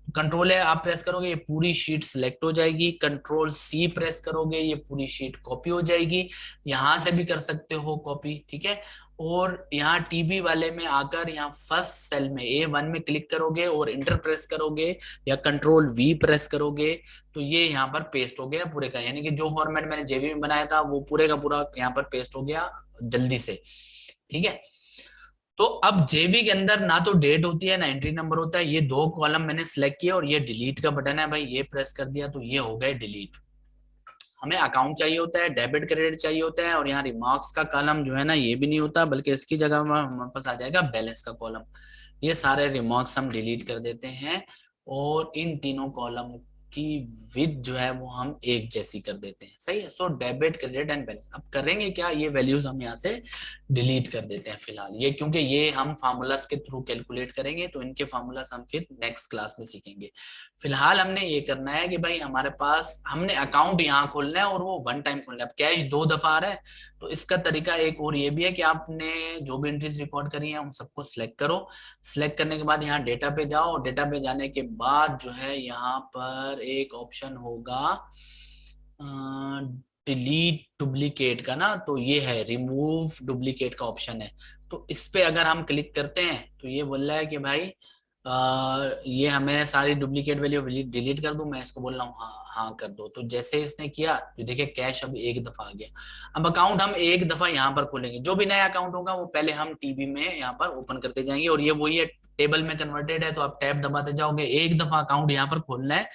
Ctrl+A आप प्रेस करोगे ये पूरी शीट सिलेक्ट हो जाएगी। Ctrl+C प्रेस करोगे ये पूरी शीट कॉपी हो जाएगी। यहां से भी कर सकते हो कॉपी, ठीक है। और यहाँ TB वाले में आकर यहाँ फर्स्ट सेल में A1 में क्लिक करोगे और इंटर प्रेस करोगे या Ctrl+V प्रेस करोगे तो ये यहाँ पर पेस्ट हो गया पूरे का, यानी कि जो फॉर्मेट मैंने जेबी में बनाया था वो पूरे का पूरा यहाँ पर पेस्ट हो गया जल्दी से, ठीक है। तो अब जेवी के अंदर ना तो डेट होती है ना एंट्री नंबर होता है, ये 2 कॉलम मैंने सिलेक्ट किया और ये डिलीट का बटन है भाई, ये प्रेस कर दिया तो ये हो गए डिलीट। हमें अकाउंट चाहिए होता है, डेबिट क्रेडिट चाहिए होता है, और यहाँ रिमार्क्स का कॉलम जो है ना ये भी नहीं होता, बल्कि इसकी जगह हमारे पास आ जाएगा बैलेंस का कॉलम। ये सारे रिमार्क्स हम डिलीट कर देते हैं और इन तीनों कॉलम की विद जो है वो हम एक जैसी कर देते हैं, सही है। So debit, credit and balance. अब करेंगे क्या, ये वैल्यूज हम यहाँ से डिलीट कर देते हैं फिलहाल, ये क्योंकि ये हम फार्मूलास के थ्रू कैलकुलेट करेंगे, तो इनके फार्मूलास हम फिर नेक्स्ट क्लास में सीखेंगे। फिलहाल हमने ये करना है कि भाई हमारे पास हमने अकाउंट यहाँ खोलना है और वो वन टाइम खोलना है। अब कैश 2 दफा आ रहा है, तो इसका तरीका एक और ये भी है कि आपने जो भी एंट्रीज रिकॉर्ड करी है उन सबको सिलेक्ट करो। सिलेक्ट करने के बाद यहाँ डेटा पे जाओ, डेटा पे जाने के बाद जो है यहाँ पर एक ऑप्शन होगा डिलीट डुप्लीकेट का ना, तो ये है रिमूव डुप्लीकेट का ऑप्शन है। तो इस पे अगर हम क्लिक करते हैं तो ये बोल रहा है कि भाई ये हमें सारी डुप्लीकेट वैल्यू डिलीट कर दूं। मैं इसको बोल रहा हूँ हाँ हाँ कर दो। तो जैसे इसने किया तो देखिए कैश अब एक दफा आ गया। अब अकाउंट हम एक दफा यहाँ पर खोलेंगे, जो भी नया अकाउंट होगा वो पहले हम टीबी में यहाँ पर ओपन करते जाएंगे, और ये वही है टेबल में कन्वर्टेड है, तो आप टैब दबाते जाओगे। एक दफा अकाउंट यहाँ पर खोलना है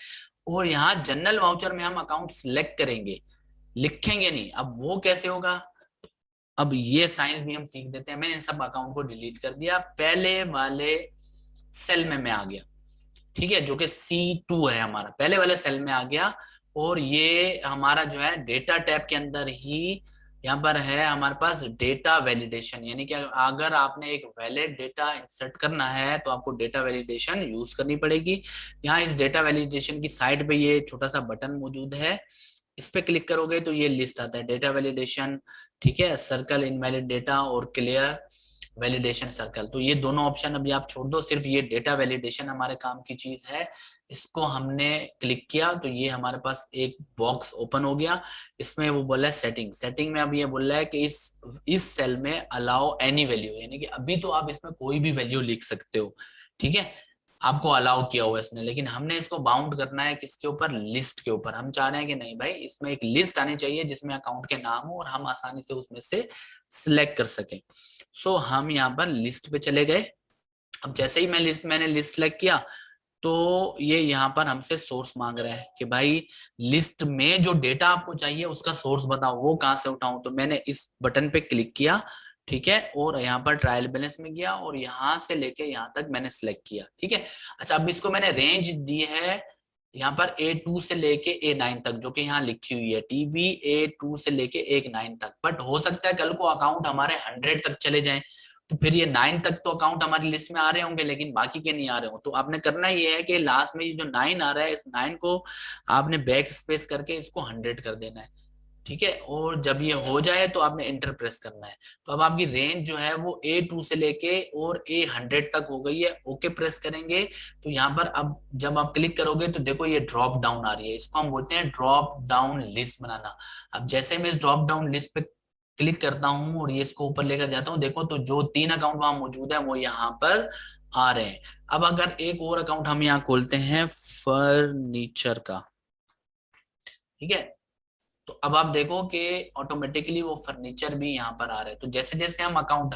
और यहाँ जनरल वाउचर में हम अकाउंट सिलेक्ट करेंगे, लिखेंगे नहीं। अब वो कैसे होगा, अब ये साइंस भी हम सीख देते हैं। मैंने इन सब अकाउंट को डिलीट कर दिया, पहले वाले सेल में मैं आ गया, ठीक है, जो कि C2 है हमारा, पहले वाले सेल में आ गया। और ये हमारा जो है डेटा टैब के अंदर ही यहाँ पर है हमारे पास डेटा वैलिडेशन, यानी कि अगर आपने एक वैलिड डेटा इंसर्ट करना है तो आपको डेटा वैलिडेशन यूज करनी पड़ेगी। यहाँ इस डेटा वैलिडेशन की साइड पे ये छोटा सा बटन मौजूद है, इस पे क्लिक करोगे तो ये लिस्ट आता है डेटा वैलिडेशन, ठीक है, सर्कल इनवैलिड डेटा और क्लियर वैलिडेशन सर्कल। तो ये दोनों ऑप्शन अभी आप छोड़ दो, सिर्फ ये डेटा वैलिडेशन हमारे काम की चीज है। इसको हमने क्लिक किया तो ये हमारे पास एक बॉक्स ओपन हो गया, इसमें वो बोला है सेटिंग। सेटिंग में अब ये बोल रहा है कि इस सेल में अलाउ एनी वैल्यू, यानी कि अभी तो आप इसमें कोई भी वैल्यू लिख सकते हो, ठीक है, आपको अलाउ किया हुआ है इसने, लेकिन हमने इसको बाउंड करना है किसके ऊपर, लिस्ट के ऊपर। हम चाह रहे हैं कि नहीं भाई इसमें एक लिस्ट आनी चाहिए जिसमें अकाउंट के नाम हो और हम आसानी से उसमें से सिलेक्ट कर सकें। सो हम यहाँ पर लिस्ट पे चले गए। अब जैसे ही मैंने लिस्ट सेलेक्ट किया तो ये यहाँ पर हमसे सोर्स मांग रहा है कि भाई लिस्ट में जो डेटा आपको चाहिए उसका सोर्स बताओ, वो कहाँ से उठाऊं। तो मैंने इस बटन पे क्लिक किया, ठीक है, और यहाँ पर ट्रायल बैलेंस में गया और यहाँ से लेके यहाँ तक मैंने सिलेक्ट किया, ठीक है। अच्छा, अब इसको मैंने रेंज दी है यहाँ पर A2 से लेके A9 तक, जो कि यहाँ लिखी हुई है TB A2 से लेके A9 तक। बट हो सकता है कल को अकाउंट हमारे 100 तक चले जाएं, तो फिर ये 9 तक तो अकाउंट हमारी लिस्ट में आ रहे होंगे लेकिन बाकी के नहीं आ रहे हो। तो आपने करना ये है कि लास्ट में ये जो 9 आ रहा है इस 9 को आपने बैक स्पेस करके इसको 100 कर देना है, ठीक है। और जब ये हो जाए तो आपने एंटर प्रेस करना है। तो अब आपकी रेंज जो है वो A2 से लेके और A100 तक हो गई है। ओके प्रेस करेंगे तो यहाँ पर अब जब आप क्लिक करोगे तो देखो ये ड्रॉप डाउन आ रही है, इसको हम बोलते हैं ड्रॉप डाउन लिस्ट बनाना। अब जैसे मैं इस ड्रॉप डाउन लिस्ट पे क्लिक करता हूँ और ये इसको ऊपर लेकर जाता हूँ, देखो तो जो 3 अकाउंट वहां मौजूद है वो यहाँ पर आ रहे हैं। अब अगर एक और अकाउंट हम यहाँ खोलते हैं फर्नीचर का, ठीक है, तो अब आप देखो कि ऑटोमेटिकली वो फर्नीचर भी यहाँ पर आ रहे हैं। तो जैसे जैसे हम अकाउंट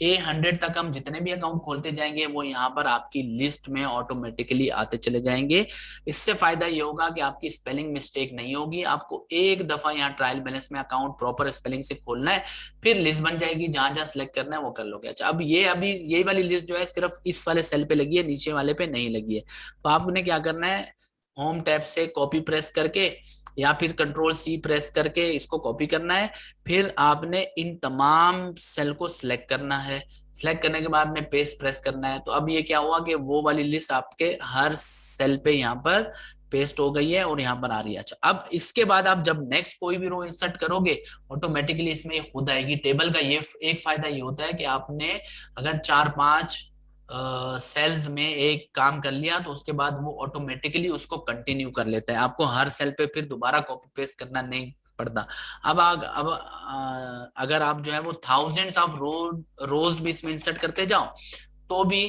100 तक हम जितने भी अकाउंट खोलते जाएंगे वो यहाँ पर आपकी लिस्ट में ऑटोमेटिकली आते चले जाएंगे। इससे फायदा ये होगा कि आपकी स्पेलिंग मिस्टेक नहीं होगी। आपको एक दफा यहाँ ट्रायल बैलेंस में अकाउंट प्रॉपर स्पेलिंग से खोलना है, फिर लिस्ट बन जाएगी, जहां जहां सिलेक्ट करना है वो कर लोगे। अच्छा, अब ये अभी यही वाली लिस्ट जो है सिर्फ इस वाले सेल पे लगी है, नीचे वाले पे नहीं लगी है। तो आपने क्या करना है, होम टैब से कॉपी प्रेस करके या फिर कंट्रोल C प्रेस करके इसको कॉपी करना है। फिर आपने इन तमाम सेल को सिलेक्ट करना है, सिलेक्ट करने के बाद आपने पेस्ट प्रेस करना है। तो अब ये क्या हुआ कि वो वाली लिस्ट आपके हर सेल पे यहाँ पर पेस्ट हो गई है और यहाँ पर आ रही है। अच्छा, अब इसके बाद आप जब नेक्स्ट कोई भी रो इंसर्ट करोगे ऑटोमेटिकली इसमें खुद आएगी। टेबल का ये एक फायदा ये होता है कि आपने अगर 4-5 सेल्स में एक काम कर लिया तो उसके बाद वो ऑटोमेटिकली उसको कंटिन्यू कर लेता है, आपको हर सेल पे फिर दोबारा कॉपी पेस्ट करना नहीं पड़ता। अगर आप जो है वो थाउजेंड्स ऑफ रोज भी इसमें इंसर्ट करते जाओ तो भी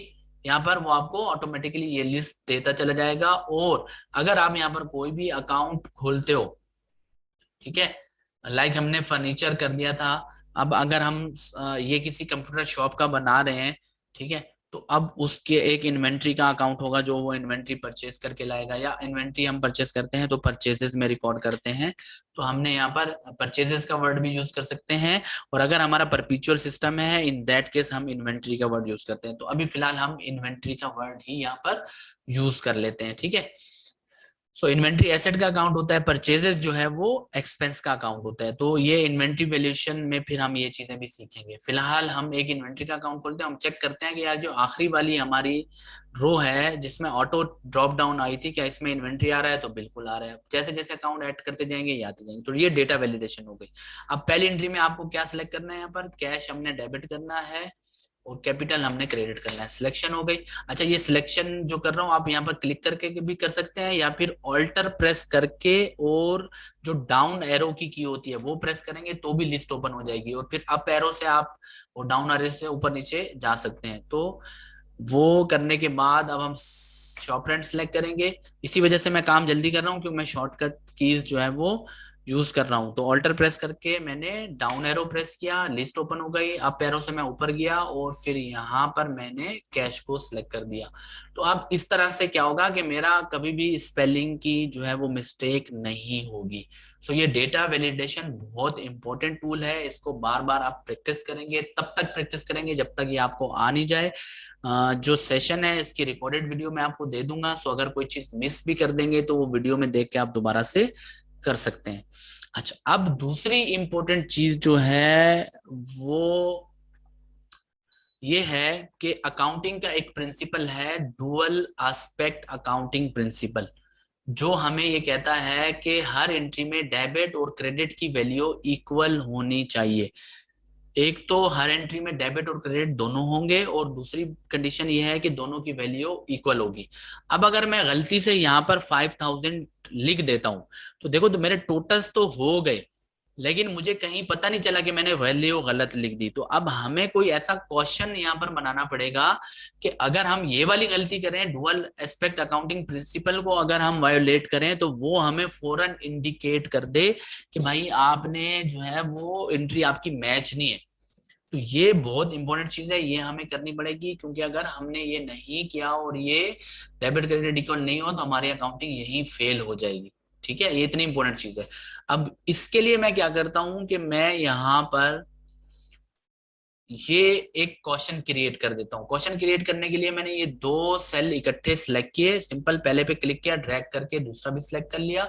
यहाँ पर वो आपको ऑटोमेटिकली ये लिस्ट देता चला जाएगा। और अगर आप यहाँ पर कोई भी अकाउंट खोलते हो, ठीक है, लाइक हमने फर्नीचर कर दिया था, अब अगर हम ये किसी कंप्यूटर शॉप का बना रहे हैं, ठीक है, तो अब उसके एक इन्वेंट्री का अकाउंट होगा जो वो इन्वेंट्री परचेज करके लाएगा, या इन्वेंट्री हम परचेज करते हैं तो परचेजेस में रिकॉर्ड करते हैं, तो हमने यहाँ पर परचेजेस का वर्ड भी यूज कर सकते हैं। और अगर हमारा परपेचुअल सिस्टम है इन दैट केस हम इन्वेंट्री का वर्ड यूज करते हैं। तो अभी फिलहाल हम इन्वेंट्री का वर्ड ही यहाँ पर यूज कर लेते हैं, ठीक है। सो इन्वेंट्री एसेट का अकाउंट होता है, परचेजेस जो है वो एक्सपेंस का अकाउंट होता है। तो ये इन्वेंट्री वैल्यूएशन में फिर हम ये चीजें भी सीखेंगे। फिलहाल हम एक इन्वेंट्री का अकाउंट खोलते हैं, हम चेक करते हैं कि यार जो आखिरी वाली हमारी रो है जिसमें ऑटो ड्रॉप डाउन आई थी, क्या इसमें इन्वेंट्री आ रहा है? तो बिल्कुल आ रहा है। जैसे जैसे अकाउंट ऐड करते जाएंगे ये आते जाएंगे। तो ये डेटा वैलिडेशन हो गई। अब पहली एंट्री में आपको क्या सिलेक्ट करना है? यहाँ पर कैश हमने डेबिट करना है और कैपिटल हमने क्रेडिट करना है। सिलेक्शन हो गई। अच्छा, ये सिलेक्शन जो कर रहा हूँ आप यहाँ पर क्लिक करके भी कर सकते हैं, या फिर ऑल्टर प्रेस करके और जो डाउन एरो की होती है वो प्रेस करेंगे तो भी लिस्ट ओपन हो जाएगी, और फिर अप एरो से आप और डाउन एरो से ऊपर नीचे जा सकते हैं। तो वो करने के बाद अब हम शॉर्ट रन सेलेक्ट करेंगे। इसी वजह से मैं काम जल्दी कर रहा हूँ क्योंकि मैं शॉर्टकट कीज जो है वो यूज कर रहा हूँ। तो ऑल्टर प्रेस करके मैंने डाउन एरो प्रेस किया, लिस्ट ओपन हो गई। अप एरो से मैं ऊपर गया और फिर यहाँ पर मैंने कैश को सिलेक्ट कर दिया। तो अब इस तरह से क्या होगा कि मेरा कभी भी स्पेलिंग की जो है वो मिस्टेक नहीं होगी। सो ये डेटा वैलिडेशन बहुत इंपॉर्टेंट टूल है। इसको बार बार आप प्रैक्टिस करेंगे, तब तक प्रैक्टिस करेंगे जब तक ये आपको आ नहीं जाए। जो सेशन है इसकी रिकॉर्डेड वीडियो मैं आपको दे दूंगा। सो अगर कोई चीज मिस भी कर देंगे तो वो वीडियो में देख के आप दोबारा से कर सकते हैं। अच्छा, अब दूसरी इंपॉर्टेंट चीज जो है वो ये है कि अकाउंटिंग का एक प्रिंसिपल है, डुअल एस्पेक्ट अकाउंटिंग प्रिंसिपल, जो हमें ये कहता है कि हर एंट्री में डेबिट और क्रेडिट की वैल्यू इक्वल होनी चाहिए। एक तो हर एंट्री में डेबिट और क्रेडिट दोनों होंगे, और दूसरी कंडीशन ये है कि दोनों की वैल्यू इक्वल होगी। अब अगर मैं गलती से यहाँ पर 5000 लिख देता हूं तो देखो, तो मेरे टोटल्स तो हो गए, लेकिन मुझे कहीं पता नहीं चला कि मैंने वैल्यू गलत लिख दी। तो अब हमें कोई ऐसा क्वेश्चन यहाँ पर बनाना पड़ेगा कि अगर हम ये वाली गलती करें, डुअल एस्पेक्ट अकाउंटिंग प्रिंसिपल को अगर हम वायोलेट करें, तो वो हमें फौरन इंडिकेट कर दे कि भाई आपने जो है वो एंट्री आपकी मैच नहीं है। तो ये बहुत इंपॉर्टेंट चीज है, ये हमें करनी पड़ेगी, क्योंकि अगर हमने ये नहीं किया और ये डेबिट क्रेडिट इक्वल नहीं हो तो हमारी अकाउंटिंग यही फेल हो जाएगी। ठीक है, ये इतनी इंपॉर्टेंट चीज है। अब इसके लिए मैं क्या करता हूं कि मैं यहाँ पर ये एक क्वेश्चन क्रिएट कर देता हूँ। क्वेश्चन क्रिएट करने के लिए मैंने ये दो सेल इकट्ठे सिलेक्ट किए, सिंपल पहले पे क्लिक किया, ड्रैग करके दूसरा भी सिलेक्ट कर लिया,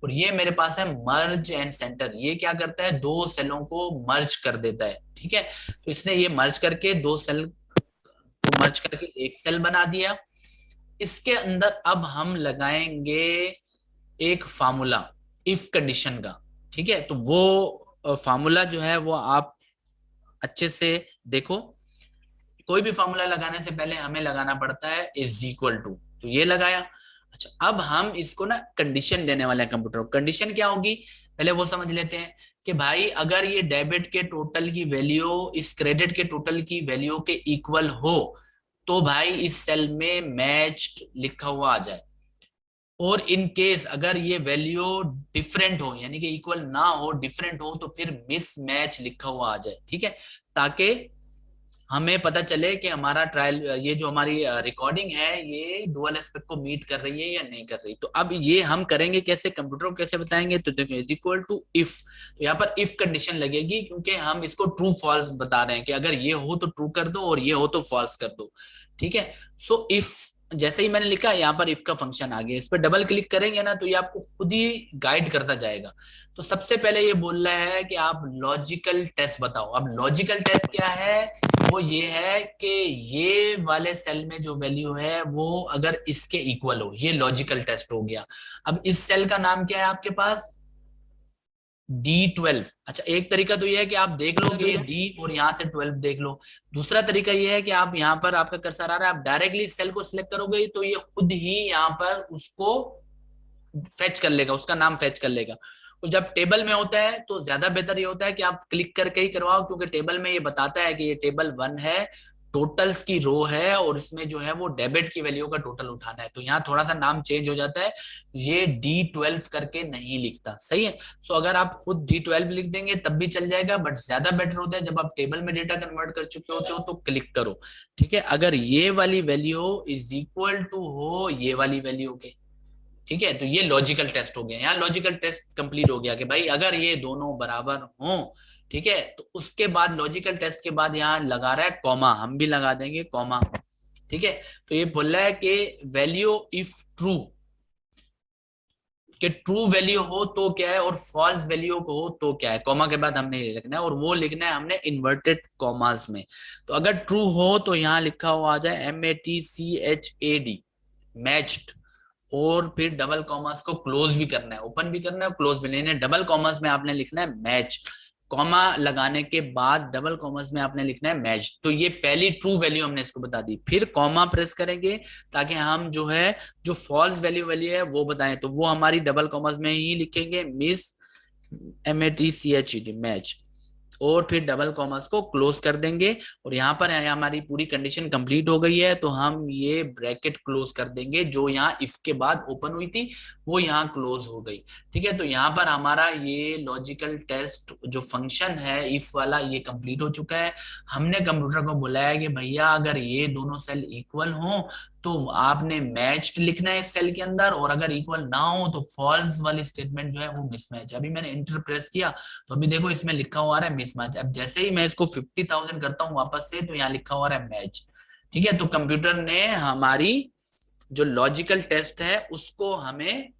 और ये मेरे पास है मर्ज एंड सेंटर। ये क्या करता है? दो सेलों को मर्ज कर देता है। ठीक है, तो इसने ये मर्ज करके दो सेल को मर्ज करके एक सेल बना दिया। इसके अंदर अब हम लगाएंगे एक फार्मूला इफ कंडीशन का। ठीक है, तो वो फार्मूला जो है वो आप अच्छे से देखो। कोई भी फॉर्मूला लगाने से पहले हमें लगाना पड़ता है इज इक्वल टू, तो ये लगाया। अच्छा, अब हम इसको ना कंडीशन देने वाले हैं कंप्यूटर को। कंडीशन क्या होगी पहले वो समझ लेते हैं कि भाई अगर ये डेबिट के टोटल की वैल्यू इस क्रेडिट के टोटल की वैल्यू के इक्वल हो तो भाई इस सेल में मैच्ड लिखा हुआ आ जाए, और इन केस अगर ये वैल्यू डिफरेंट हो, यानी कि इक्वल ना हो, डिफरेंट हो, तो फिर मिस मैच लिखा हुआ आ जाए। ठीक है, ताकि हमें पता चले कि हमारा ट्रायल, ये जो हमारी रिकॉर्डिंग है ये डुअल एस्पेक्ट को मीट कर रही है या नहीं कर रही। तो अब ये हम करेंगे कैसे, कंप्यूटर को कैसे बताएंगे? तो देखो इज इक्वल टू इफ, तो यहाँ पर इफ कंडीशन लगेगी, क्योंकि हम इसको ट्रू फॉल्स बता रहे हैं कि अगर ये हो तो ट्रू कर दो और ये हो तो फॉल्स कर दो। ठीक है, सो इफ जैसे ही मैंने लिखा यहाँ पर इफ का फंक्शन आ गया, इस पर डबल क्लिक करेंगे ना तो ये आपको खुद ही गाइड करता जाएगा। तो सबसे पहले ये बोल रहा है कि आप लॉजिकल टेस्ट बताओ। अब लॉजिकल टेस्ट क्या है? वो ये है कि ये वाले सेल में जो वैल्यू है वो अगर इसके इक्वल हो, ये लॉजिकल टेस्ट हो गया। अब इस सेल का नाम क्या है आपके पास? D12। अच्छा, एक तरीका तो ये है कि आप देख लो कि डी और यहाँ से 12 देख लो। दूसरा तरीका ये है कि आप यहाँ पर आपका कर्सर आ रहा है, आप डायरेक्टली इस सेल को सिलेक्ट करोगे तो ये खुद ही यहाँ पर उसको फेच कर लेगा, उसका नाम फेच कर लेगा। और जब टेबल में होता है तो ज्यादा बेहतर ये होता है कि आप क्लिक करके ही करवाओ, क्योंकि टेबल में ये बताता है कि ये टेबल 1 है, टोटल्स की रो है, और इसमें जो है वो डेबिट की वैल्यू का टोटल उठाना है। तो यहाँ थोड़ा सा नाम चेंज हो जाता है, ये D12 करके नहीं लिखता। सही है, सो अगर आप खुद D12 लिख देंगे तब भी चल जाएगा, बट ज्यादा बेटर होता है जब आप टेबल में डेटा कन्वर्ट कर चुके होते हो तो क्लिक करो। ठीक है, अगर ये वाली वैल्यू इज इक्वल टू हो ये वाली वैल्यू के, ठीक है, तो ये लॉजिकल टेस्ट हो गया। यहाँ लॉजिकल टेस्ट कंप्लीट हो गया कि भाई अगर ये दोनों बराबर हों, ठीक है, तो उसके बाद लॉजिकल टेस्ट के बाद यहाँ लगा रहा है कॉमा, हम भी लगा देंगे कॉमा। ठीक है, तो ये बोल रहा है कि वैल्यू इफ ट्रू, कि ट्रू वैल्यू हो तो क्या है और फॉल्स वैल्यू को हो तो क्या है। कॉमा के बाद हमने ये लिखना है और वो लिखना है हमने इन्वर्टेड कॉमास में। तो अगर ट्रू हो तो यहाँ लिखा हुआ आ जाए MATCHAD, मैच्ड। और फिर डबल कॉमास को क्लोज भी करना है, ओपन भी करना है, क्लोज भी लेना है। डबल कॉमास में आपने लिखना है मैच, कॉमा लगाने के बाद डबल कॉमास में आपने लिखना है मैच। तो ये पहली ट्रू वैल्यू हमने इसको बता दी। फिर कॉमा प्रेस करेंगे ताकि हम जो है जो फॉल्स वैल्यू वैल्यू है वो बताएं, तो वो हमारी डबल कॉमास में ही लिखेंगे, मिस MATCHED, मैच। और फिर डबल कॉमर्स को क्लोज कर देंगे। और यहाँ पर है हमारी पूरी कंडीशन कंप्लीट हो गई है, तो हम ये ब्रैकेट क्लोज कर देंगे। जो यहाँ इफ के बाद ओपन हुई थी वो यहाँ क्लोज हो गई। ठीक है, तो यहाँ पर हमारा ये लॉजिकल टेस्ट जो फंक्शन है इफ वाला ये कंप्लीट हो चुका है। हमने कंप्यूटर को बुलाया कि भैया अगर ये दोनों सेल इक्वल हो तो आपने मैच्ड लिखना है इस सेल के अंदर, और अगर इक्वल ना हो तो फॉल्स वाली स्टेटमेंट जो है वो मिसमैच। अभी मैंने इंटर प्रेस किया तो अभी देखो इसमें लिखा हुआ है मिसमैच। अब जैसे ही मैं इसको 50,000 करता हूँ वापस से, तो यहाँ लिखा हुआ है मैच। ठीक है, तो कंप्यूटर ने हमारी जो लॉजिकल टेस्ट है उसको हमें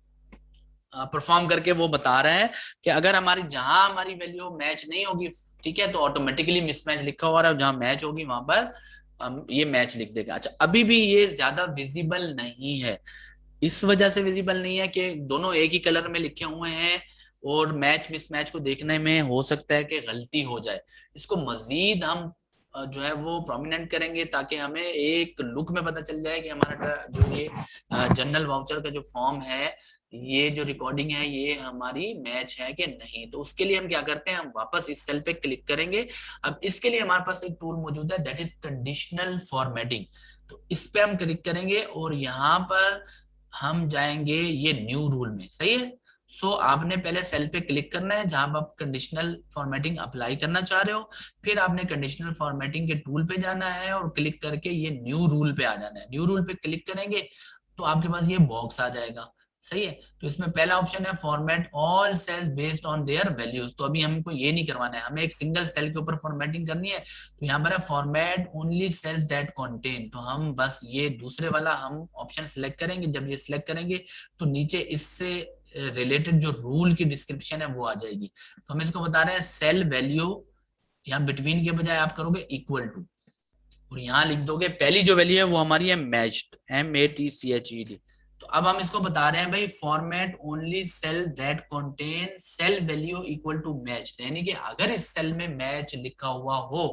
परफॉर्म करके वो बता रहा है कि अगर हमारी जहां हमारी वैल्यू मैच नहीं होगी, ठीक है, तो ऑटोमेटिकली मिसमैच लिखा हुआ है, जहां मैच होगी वहां पर हम ये मैच लिख देगा। अच्छा, अभी भी ये ज्यादा विजिबल नहीं है। इस वजह से विजिबल नहीं है कि दोनों एक ही कलर में लिखे हुए हैं और मैच मिसमैच को देखने में हो सकता है कि गलती हो जाए। इसको मजीद हम जो है वो प्रोमिनेंट करेंगे ताकि हमें एक लुक में पता चल जाए कि हमारा जो ये जनरल वाउचर का जो फॉर्म है, ये जो रिकॉर्डिंग है ये हमारी मैच है कि नहीं। तो उसके लिए हम क्या करते हैं, हम वापस इस सेल पे क्लिक करेंगे। अब इसके लिए हमारे पास एक टूल मौजूद है, दैट इज कंडीशनल फॉर्मेटिंग। तो इस पे हम क्लिक करेंगे और यहाँ पर हम जाएंगे ये न्यू रूल में। सही है। सो आपने पहले सेल पे क्लिक करना है जहां आप कंडीशनल फॉर्मेटिंग अप्लाई करना चाह रहे हो। फिर आपने कंडीशनल फॉर्मेटिंग के टूल पे जाना है और क्लिक करके ये न्यू रूल पे आ जाना है। न्यू रूल पे क्लिक करेंगे तो आपके पास ये बॉक्स आ जाएगा। सही है। तो इसमें पहला ऑप्शन है format all cells based on their values. तो अभी हमको ये नहीं करवाना है, हमें एक सिंगल सेल के ऊपर फॉर्मेटिंग करनी है। तो यहाँ पर है format only cells that contain. तो हम बस ये दूसरे वाला हम ऑप्शन सिलेक्ट करेंगे। जब ये सिलेक्ट करेंगे तो नीचे इससे रिलेटेड जो रूल की डिस्क्रिप्शन है वो आ जाएगी। तो हम इसको बता रहे हैं सेल वैल्यू, यहाँ बिटवीन के बजाय आप करोगे इक्वल टू, और यहाँ लिख दोगे पहली जो वैल्यू है वो हमारी है मैच्ड, MATCHED। तो अब हम इसको बता रहे हैं भाई format only cell that contain cell value equal to match, यानी कि अगर इस सेल में मैच लिखा हुआ हो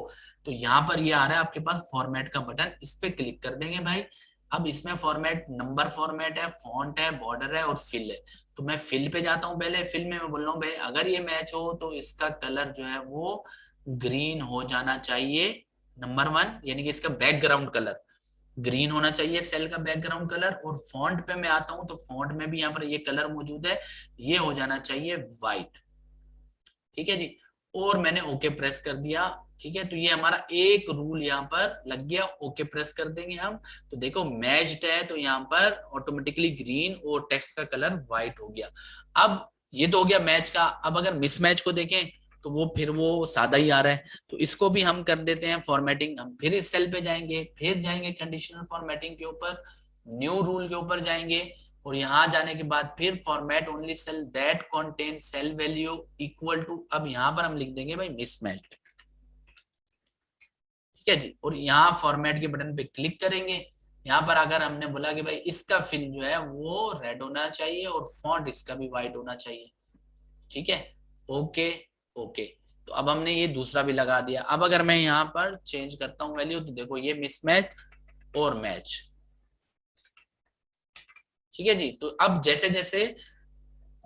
तो यहाँ पर ये आ रहा है आपके पास फॉर्मेट का बटन, इस पे क्लिक कर देंगे भाई। अब इसमें फॉर्मेट नंबर फॉर्मेट है, फॉन्ट है, बॉर्डर है और फिल है। तो मैं फिल पे जाता हूँ। पहले फिल में मैं बोल रहा हूँ भाई अगर ये मैच हो तो इसका कलर जो है वो ग्रीन हो जाना चाहिए, नंबर वन, यानी कि इसका बैकग्राउंड कलर ग्रीन होना चाहिए, सेल का बैकग्राउंड कलर। और फॉन्ट पे मैं आता हूं तो फॉन्ट में भी यहाँ पर ये कलर मौजूद है, ये हो जाना चाहिए व्हाइट। ठीक है जी। और मैंने ओके प्रेस कर दिया। ठीक है, तो ये हमारा एक रूल यहाँ पर लग गया। ओके प्रेस कर देंगे हम। तो देखो मैच्ड है तो यहाँ पर ऑटोमेटिकली ग्रीन और टेक्स्ट का कलर व्हाइट हो गया। अब ये तो हो गया मैच का। अब अगर मिसमैच को देखें तो वो फिर वो सादा ही आ रहा है। तो इसको भी हम कर देते हैं फॉर्मेटिंग। हम फिर इस सेल पे जाएंगे, फिर जाएंगे कंडीशनल फॉर्मेटिंग के ऊपर, न्यू रूल के ऊपर जाएंगे, और यहां जाने के बाद फिर format only cell that contain cell value equal to, अब यहां पर हम लिख देंगे भाई मिसमैच। ठीक है जी। और यहाँ फॉर्मेट के बटन पे क्लिक करेंगे। यहाँ पर अगर हमने बोला कि भाई इसका फिल जो है वो रेड होना चाहिए और फॉन्ट इसका भी व्हाइट होना चाहिए। ठीक है, ओके ओके। तो अब हमने ये दूसरा भी लगा दिया। अब अगर मैं यहाँ पर चेंज करता हूँ वैल्यू तो देखो ये मिसमैच और मैच। ठीक है जी। तो अब जैसे जैसे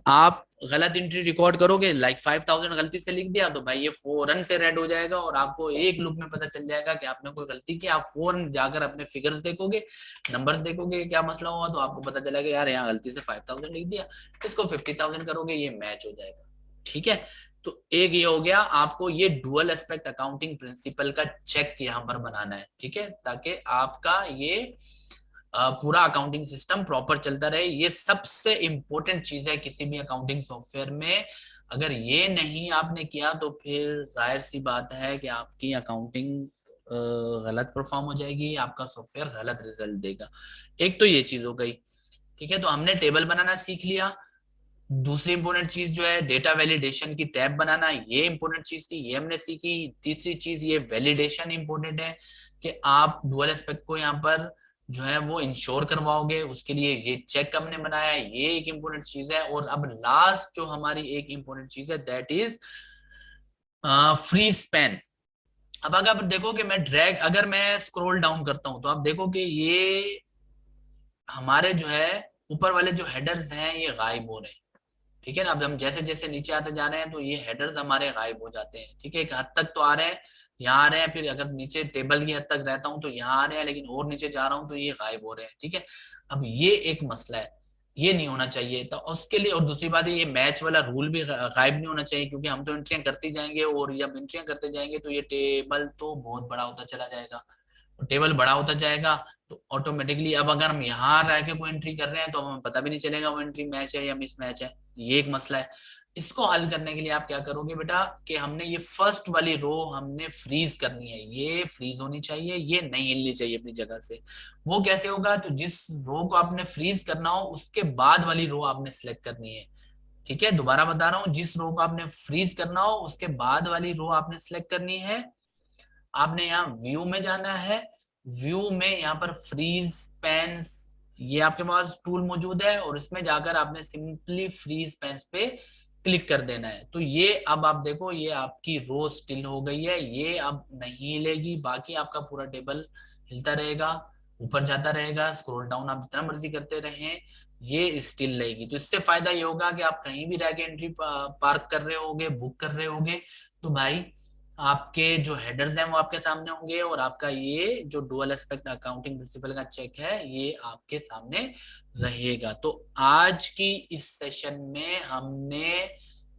आप गलत एंट्री रिकॉर्ड करोगे, लाइक 5,000 गलती से लिख दिया, तो भाई ये फौरन से रेड हो जाएगा और आपको एक लुक में पता चल जाएगा कि आपने कोई गलती की। आप फौरन जाकर अपने फिगर्स देखोगे, नंबर्स देखोगे क्या मसला हुआ, तो आपको पता चलेगा यार यहाँ गलती से 5,000 लिख दिया। इसको 50,000 करोगे ये मैच हो जाएगा। ठीक है, तो एक ये हो गया। आपको ये डुअल एस्पेक्ट अकाउंटिंग प्रिंसिपल का चेक यहाँ पर बनाना है। ठीक है, ताकि आपका ये पूरा अकाउंटिंग सिस्टम प्रॉपर चलता रहे। ये सबसे इंपॉर्टेंट चीज है किसी भी अकाउंटिंग सॉफ्टवेयर में। अगर ये नहीं आपने किया तो फिर जाहिर सी बात है कि आपकी अकाउंटिंग गलत परफॉर्म हो जाएगी, आपका सॉफ्टवेयर गलत रिजल्ट देगा। एक तो ये चीज हो गई। ठीक है, तो हमने टेबल बनाना सीख लिया। दूसरी इंपॉर्टेंट चीज जो है डेटा वैलिडेशन की टैब बनाना, ये इंपॉर्टेंट चीज थी, ये हमने सीखी। तीसरी चीज ये वैलिडेशन इंपॉर्टेंट है कि आप डुअल एस्पेक्ट को यहाँ पर जो है वो इंश्योर करवाओगे, उसके लिए ये चेक हमने बनाया, ये एक इंपॉर्टेंट चीज है। और अब लास्ट जो हमारी एक इंपॉर्टेंट चीज है दैट इज फ्री स्पैन। अब अगर आप देखो कि मैं ड्रैग, अगर मैं स्क्रॉल डाउन करता हूं तो आप देखो कि ये हमारे जो है ऊपर वाले जो हेडर्स हैं ये गायब हो रहे हैं। ठीक है ना, अब हम जैसे जैसे नीचे आते जा रहे हैं तो ये हेडर्स हमारे गायब हो जाते हैं। ठीक है, एक हद तक तो आ रहे हैं, यहाँ आ रहे हैं, फिर अगर नीचे टेबल की हद तक रहता हूँ तो यहाँ आ रहे हैं, लेकिन और नीचे जा रहा हूँ तो ये गायब हो रहे हैं। ठीक है, अब ये एक मसला है, ये नहीं होना चाहिए। तो उसके लिए, और दूसरी बात है ये मैच वाला रूल भी गायब नहीं होना चाहिए, क्योंकि हम तो एंट्रियां करते जाएंगे, और जब एंट्रियां करते जाएंगे तो ये टेबल तो बहुत बड़ा होता चला जाएगा। टेबल बड़ा होता जाएगा तो ऑटोमेटिकली अब अगर हम यहाँ रह के कोई एंट्री कर रहे हैं तो हमें पता भी नहीं चलेगा वो एंट्री मैच है या मिस मैच है। ये एक मसला है। इसको हल करने के लिए आप क्या करोगे बेटा कि हमने ये फर्स्ट वाली रो हमने फ्रीज करनी है, ये फ्रीज होनी चाहिए, ये नहीं हिलनी चाहिए अपनी जगह से। वो कैसे होगा, तो जिस रो को आपने फ्रीज करना हो उसके बाद वाली रो आपने सिलेक्ट करनी है। ठीक है, दोबारा बता रहा हूँ, जिस रो को आपने फ्रीज करना हो उसके बाद वाली रो आपने सिलेक्ट करनी है। आपने यहाँ व्यू में जाना है, व्यू में यहाँ पर फ्रीज पेन्स, ये आपके पास टूल मौजूद है, और इसमें जाकर आपने सिंपली फ्रीज पेन्स पे क्लिक कर देना है। तो ये अब आप देखो ये आपकी रो स्टिल हो गई है, ये अब नहीं हिलेगी, बाकी आपका पूरा टेबल हिलता रहेगा, ऊपर जाता रहेगा, स्क्रॉल डाउन आप जितना मर्जी करते रहें, ये स्टिल रहेगी। तो इससे फायदा ये होगा कि आप कहीं भी रह के एंट्री पार्क कर रहे होगे, बुक कर रहे होगे, तो भाई आपके जो हेडर्स हैं वो आपके सामने होंगे, और आपका ये जो डुअल एस्पेक्ट अकाउंटिंग प्रिंसिपल का चेक है ये आपके सामने रहेगा। तो आज की इस सेशन में हमने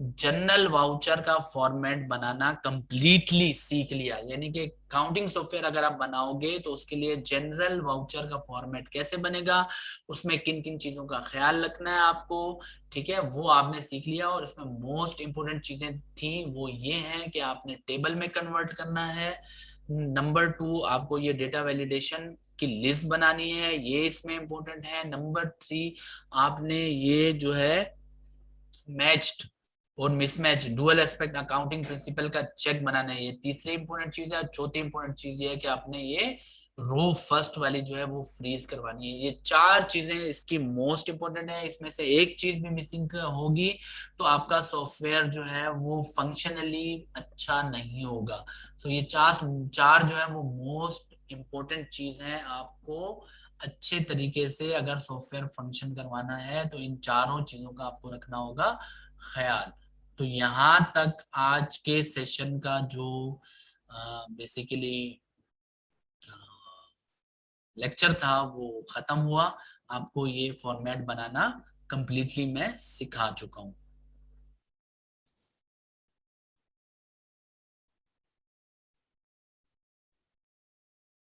जनरल वाउचर का फॉर्मेट बनाना कंप्लीटली सीख लिया, यानी कि काउंटिंग सॉफ्टवेयर अगर आप बनाओगे तो उसके लिए जनरल वाउचर का फॉर्मेट कैसे बनेगा, उसमें किन किन चीजों का ख्याल रखना है आपको, ठीक है, वो आपने सीख लिया। और इसमें मोस्ट इंपोर्टेंट चीजें थी वो ये हैं कि आपने टेबल में कन्वर्ट करना है। नंबर 2, आपको ये डेटा वैलिडेशन की लिस्ट बनानी है, ये इसमें इंपॉर्टेंट है। नंबर 3, आपने ये जो है मैच्ड और mismatch dual aspect accounting principle का चेक बनाना है, ये तीसरी इंपॉर्टेंट चीज है। चौथी इंपॉर्टेंट चीज ये है कि आपने ये रो फर्स्ट वाली जो है वो फ्रीज करवानी है। ये चार चीजें इसकी मोस्ट इंपॉर्टेंट है, इसमें से एक चीज भी मिसिंग होगी तो आपका सॉफ्टवेयर जो है वो फंक्शनली अच्छा नहीं होगा। सो ये चार चार जो है वो मोस्ट इंपॉर्टेंट चीज है, आपको अच्छे तरीके से अगर सॉफ्टवेयर फंक्शन करवाना है तो इन चारों चीजों का आपको रखना होगा ख्याल। तो यहाँ तक आज के सेशन का जो बेसिकली लेक्चर था वो खत्म हुआ। आपको ये फॉर्मेट बनाना कंप्लीटली मैं सिखा चुका हूँ।